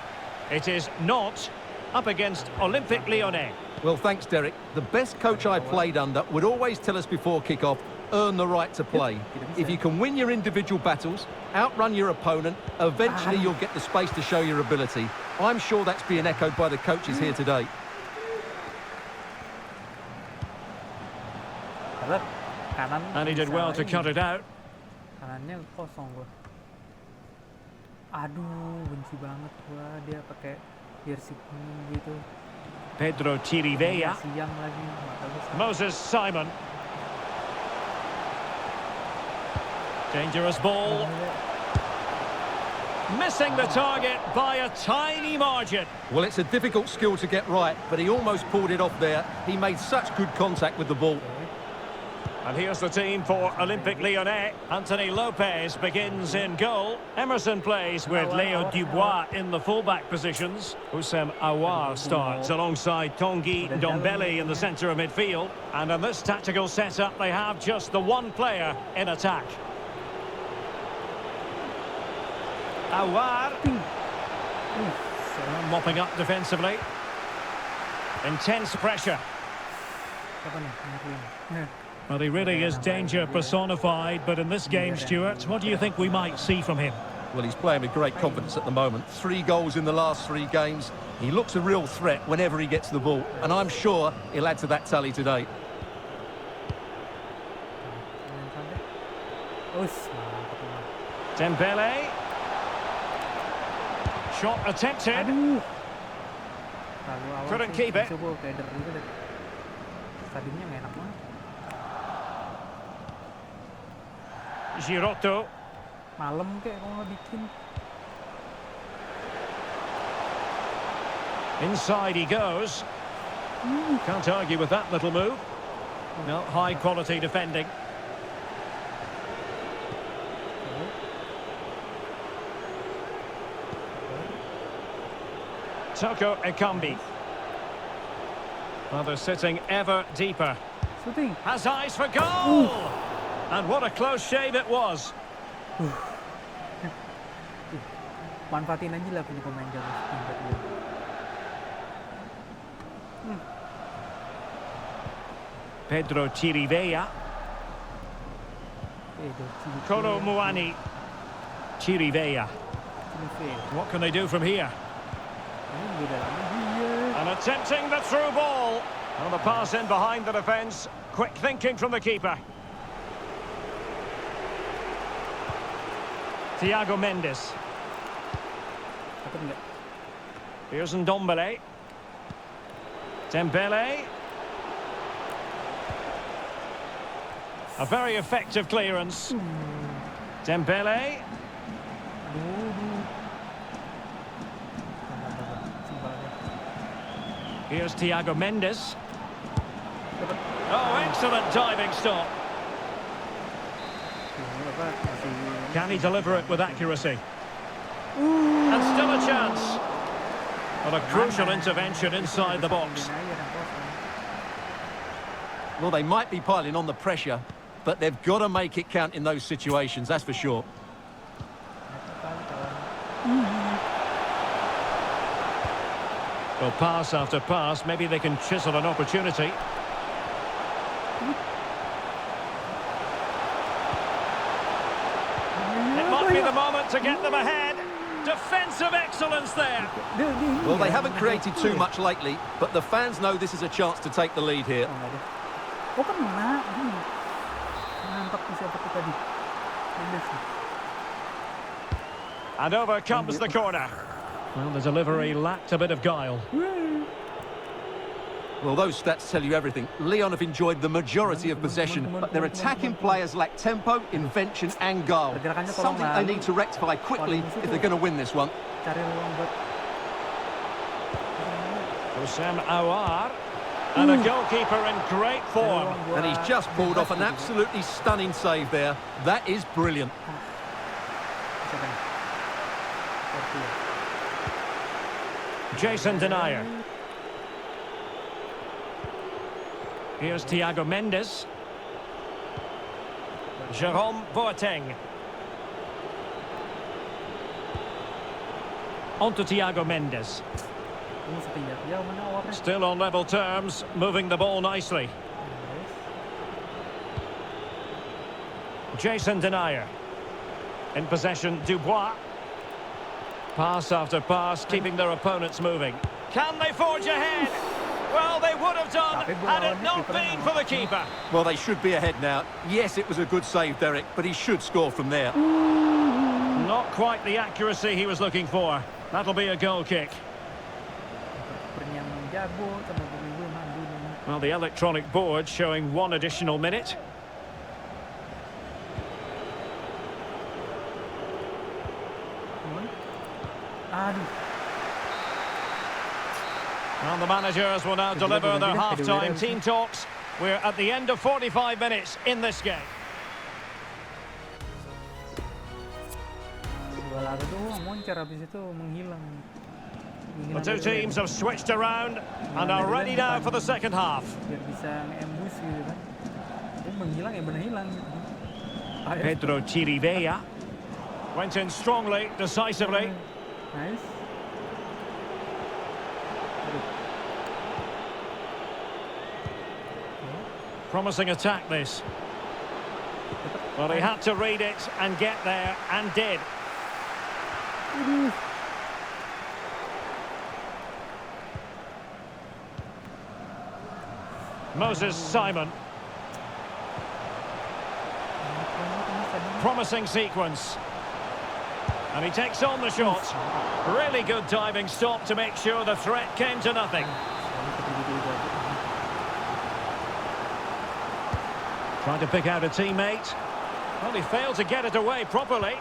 It is not up against Olympique Lyonnais. Well, thanks, Derek. The best coach I played under would always tell us before kick-off, earn the right to play. If you can win your individual battles, outrun your opponent, eventually you'll get the space to show your ability. I'm sure that's being echoed by the coaches here today. And he did well to cut it out. Kanannya kosong gua. Aduh, benci banget gua dia pakai jersey kuning gitu. Pedro Chirivella. Siang lagi. Moses Simon. Dangerous ball. Missing the target by a tiny margin. Well, it's a difficult skill to get right, but he almost pulled it off there. He made such good contact with the ball. And here's the team for Olympique Lyonnais. Anthony Lopez begins in goal. Emerson plays with Leo Dubois in the fullback positions. Houssem Aouar starts alongside Tanguy Ndombele in the centre of midfield. And in this tactical setup, they have just the one player in attack. Aouar. Mopping up defensively. Intense pressure. Well, he really is danger personified, but in this game, Stuart, what do you think we might see from him? Well, he's playing with great confidence at the moment. 3 goals in the last 3 games. He looks a real threat whenever he gets the ball, and I'm sure he'll add to that tally today. Dembele. Shot attempted. Couldn't keep it. Giroto. Malam kayak kalau bikin. Inside he goes. Can't argue with that little move. No, high quality defending. Toko Ekambi. Well, they're sitting ever deeper. Shooting. Has eyes for goal! And what a close shave it was. Manfaatin aja lah punya pemain jago. Pedro Chirivella. Kolo Muani. Chirivella. What can they do from here? And attempting the through ball. And the pass in behind the defence. Quick thinking from the keeper. Thiago Mendes. Here's Ndombele. Dembele. A very effective clearance. Dembele. Here's Thiago Mendes. Oh, excellent diving stop. Can he deliver it with accuracy? And still a chance. But a crucial intervention inside the box. Well, they might be piling on the pressure, but they've got to make it count in those situations, that's for sure. Well, pass after pass, maybe they can chisel an opportunity. It might be the moment to get them ahead. Defensive excellence there. Well, they haven't created too much lately, but the fans know this is a chance to take the lead here. Oh, kena. Mantap tuh siapa tuh tadi. And over comes the corner. Well, the delivery lacked a bit of guile. Well, those stats tell you everything. Lyon have enjoyed the majority of possession, but their attacking players lack tempo, invention and guile. Something they need to rectify quickly if they're going to win this one. Cari ruang buat Hosam Aouar. And a goalkeeper in great form. And he's just pulled off an absolutely stunning save there. That is brilliant. Jason Denier. Here's Thiago Mendes. Jerome Boateng. On to Thiago Mendes. Still on level terms, moving the ball nicely. Jason Denier. In possession, Dubois. Pass after pass, keeping their opponents moving. Can they forge ahead? Well, they would have done had it not been for the keeper. Well, they should be ahead now. Yes, it was a good save, Derek, but he should score from there. Not quite the accuracy he was looking for. That'll be a goal kick. Well, the electronic board showing 1 additional minute. And the managers will now deliver their half-time team talks. We're at the end of 45 minutes in this game. The two teams have switched around and are ready now for the second half. Pedro Chirivella went in strongly, decisively. Nice. Promising attack, this. Well, he had to read it and get there, and did. Moses Simon. Promising sequence. And he takes on the shot. Really good diving stop to make sure the threat came to nothing. Trying to pick out a teammate. Well, he failed to get it away properly.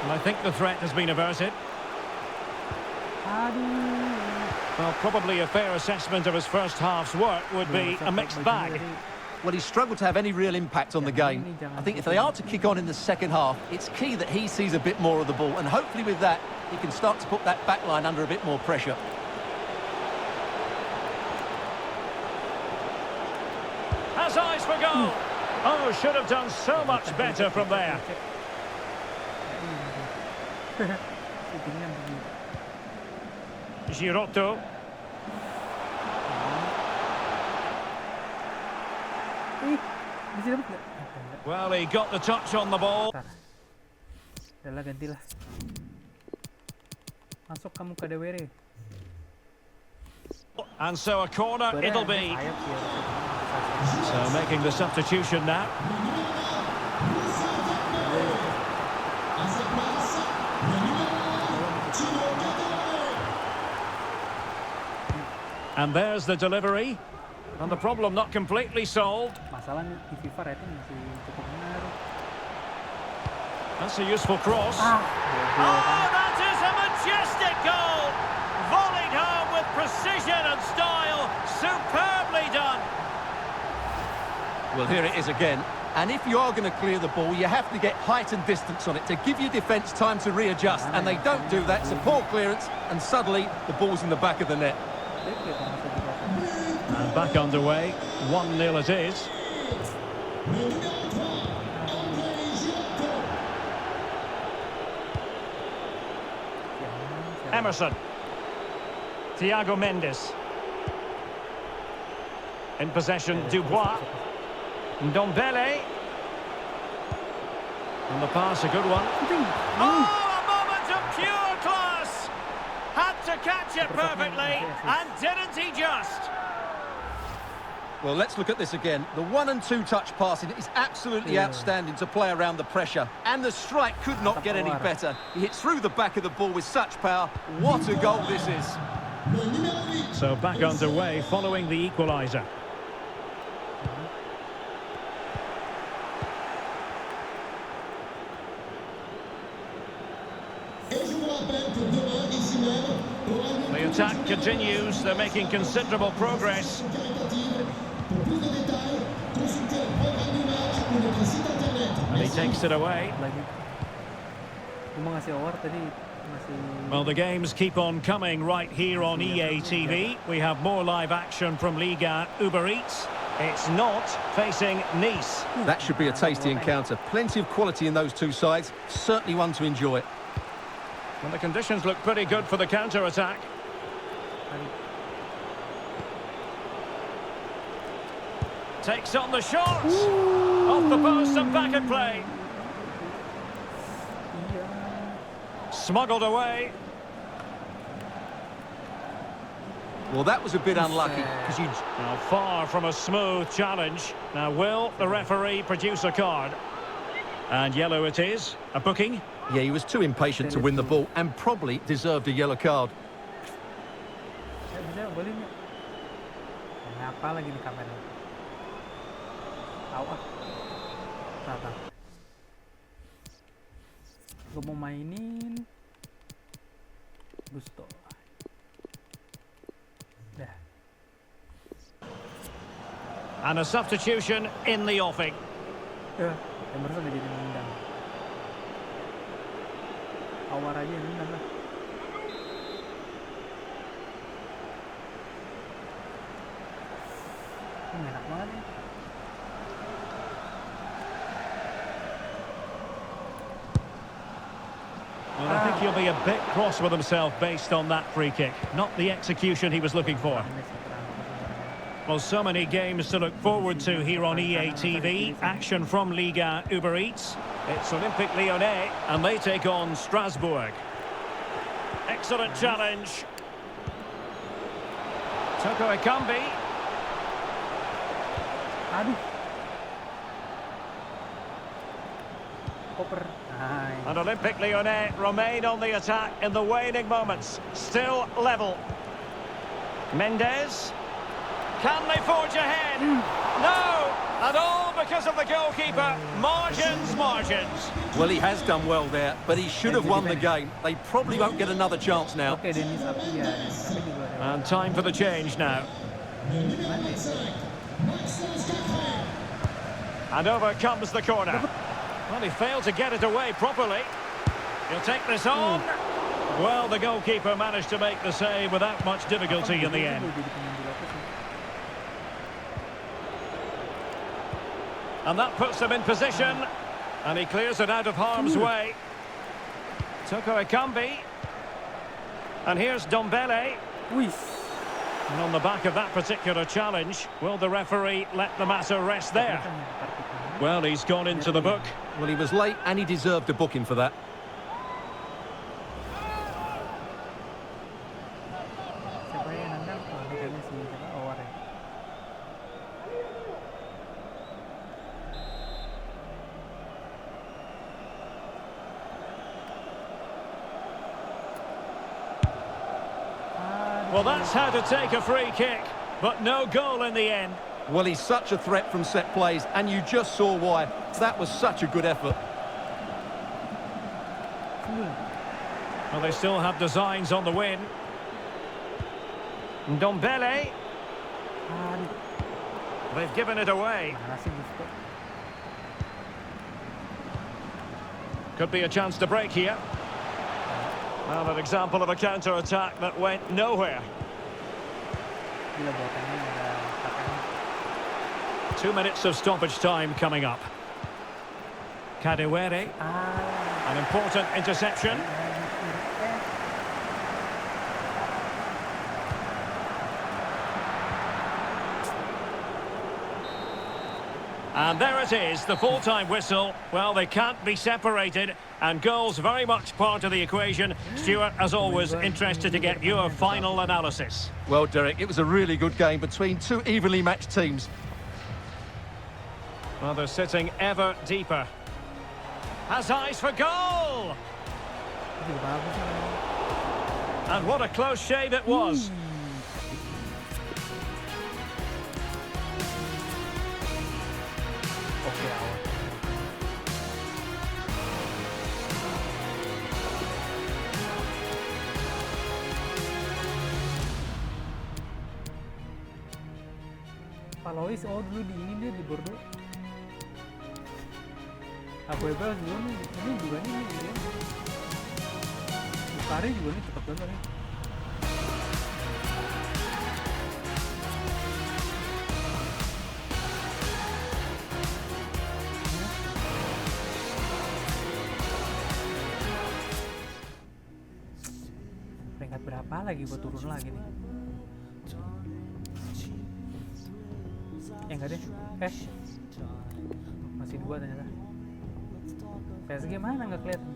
And I think the threat has been averted. Well, probably a fair assessment of his first half's work would be a mixed bag. Well, he's struggled to have any real impact on the game. I think if they are to kick on in the second half, it's key that he sees a bit more of the ball, and hopefully with that, he can start to put that back line under a bit more pressure. Has eyes for goal. Oh, should have done so much better from there. Girotto. Well, he got the touch on the ball. Udah gantilah. Masuk kamu ke DWR. And so a corner it'll be. So making the substitution now. And there's the delivery. And the problem not completely solved. Masalahnya di FIFA rating masih cukup benar. That's a useful cross. Oh, that is a majestic goal! Volleyed home with precision and style. Superbly done. Well, here it is again. And if you are going to clear the ball, you have to get height and distance on it to give your defence time to readjust. And they don't do that. It's a poor clearance, and suddenly the ball's in the back of the net. And And back underway. 1-0 it is. Emerson. Thiago Mendes. In possession, Dubois. Ndombele. And the pass, a good one. Oh, a moment of pure class! Had to catch it perfectly, and didn't he just? Well, let's look at this again. The 1- and 2-touch passing is absolutely outstanding to play around the pressure. And the strike could not get any better. He hits through the back of the ball with such power. What a goal this is. So back underway following the equaliser. The attack continues. They're making considerable progress. And he takes it away. Well, the games keep on coming right here on EA TV. We have more live action from Liga Uber Eats. It's not facing Nice. That should be a tasty encounter. Plenty of quality in those two sides. Certainly one to enjoy. And the conditions look pretty good for the counter-attack. Takes on the shot. Off the post and back in play. Smuggled away. Well, that was a bit unlucky because you... Now, far from a smooth challenge. Now, will the referee produce a card? And yellow it is. A booking. Yeah, he was too impatient to win the ball and probably deserved a yellow card. Kenapa lagi di kamera? Tahu ah. Tata. Gue mau mainin Gusto. Dah. And a substitution in the offing. Emerson udah jadi nendang. Awar aja nendang lah. Enak banget ya. Well, I think he'll be a bit cross with himself based on that free kick. Not the execution he was looking for. Well, so many games to look forward to here on EA TV. Action from Liga Uber Eats. It's Olympique Lyonnais, and they take on Strasbourg. Excellent challenge. Toko Ekambi. Aduh. Koper. Nice. And Olympique Lyonnais remain on the attack in the waning moments. Still level. Mendes. Can they forge ahead? No! And all because of the goalkeeper. Margins, margins. Well, he has done well there, but he should have won the game. They probably won't get another chance now. Oke, Denis Apia. And time for the change now. And over comes the corner. Well, he failed to get it away properly. He'll take this on. Well, the goalkeeper managed to make the save without much difficulty in the end. And that puts them in position. And he clears it out of harm's way. Toko Ekambi. And here's Ndombele. And on the back of that particular challenge, will the referee let the matter rest there? Well, he's gone into the book. Well, he was late and he deserved a booking for that. Siapa yang nendang? Oh, ini kayaknya si Awar ya. Well, that's how to take a free kick, but no goal in the end. Well, he's such a threat from set plays, and you just saw why. That was such a good effort. Well, they still have designs on the win. Ndombele. They've given it away. Could be a chance to break here. Well, an example of a counter-attack that went nowhere. Gila, buatannya ada 2 minutes of stoppage time coming up. Kadewere, an important interception. And there it is, the full-time whistle. Well, they can't be separated, and goals very much part of the equation. Stuart, as always, interested to get your final analysis. Well, Derek, it was a really good game between two evenly matched teams. Well, they're sitting ever deeper. Has eyes for goal! And what a close shave it was. Palois dulu di ini dia di Bordeaux. Abuebel juga nih, ini juga nih dia. Bukari juga nih cepet banget nih. Peringkat berapa lagi buat turun lagi nih? Enggak deh, masih 2 ternyata. PSG mana nggak kelihatan?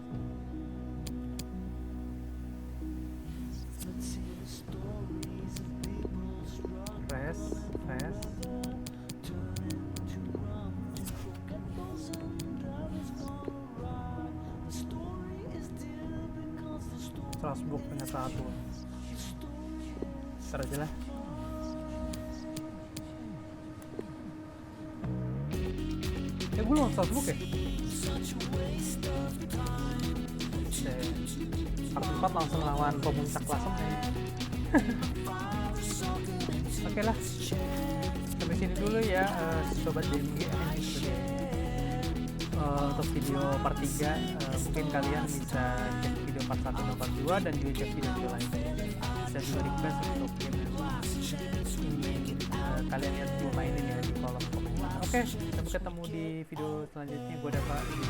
Res. Strasbourg peringkat 1. Ntar aja lah. Gue lawan Strasbourg ya? Part 4 langsung lawan pemuncak klasemen. Oke lah, sampai sini dulu ya sobat DMG. Untuk video part 3 mungkin kalian bisa cek video part 1 dan part 2 dan juga cek video lainnya. Bisa juga request untuk game ingin kalian lihat gue mainin ya di kolom komentar. Oke, sampai ketemu di video selanjutnya. Gue dapat di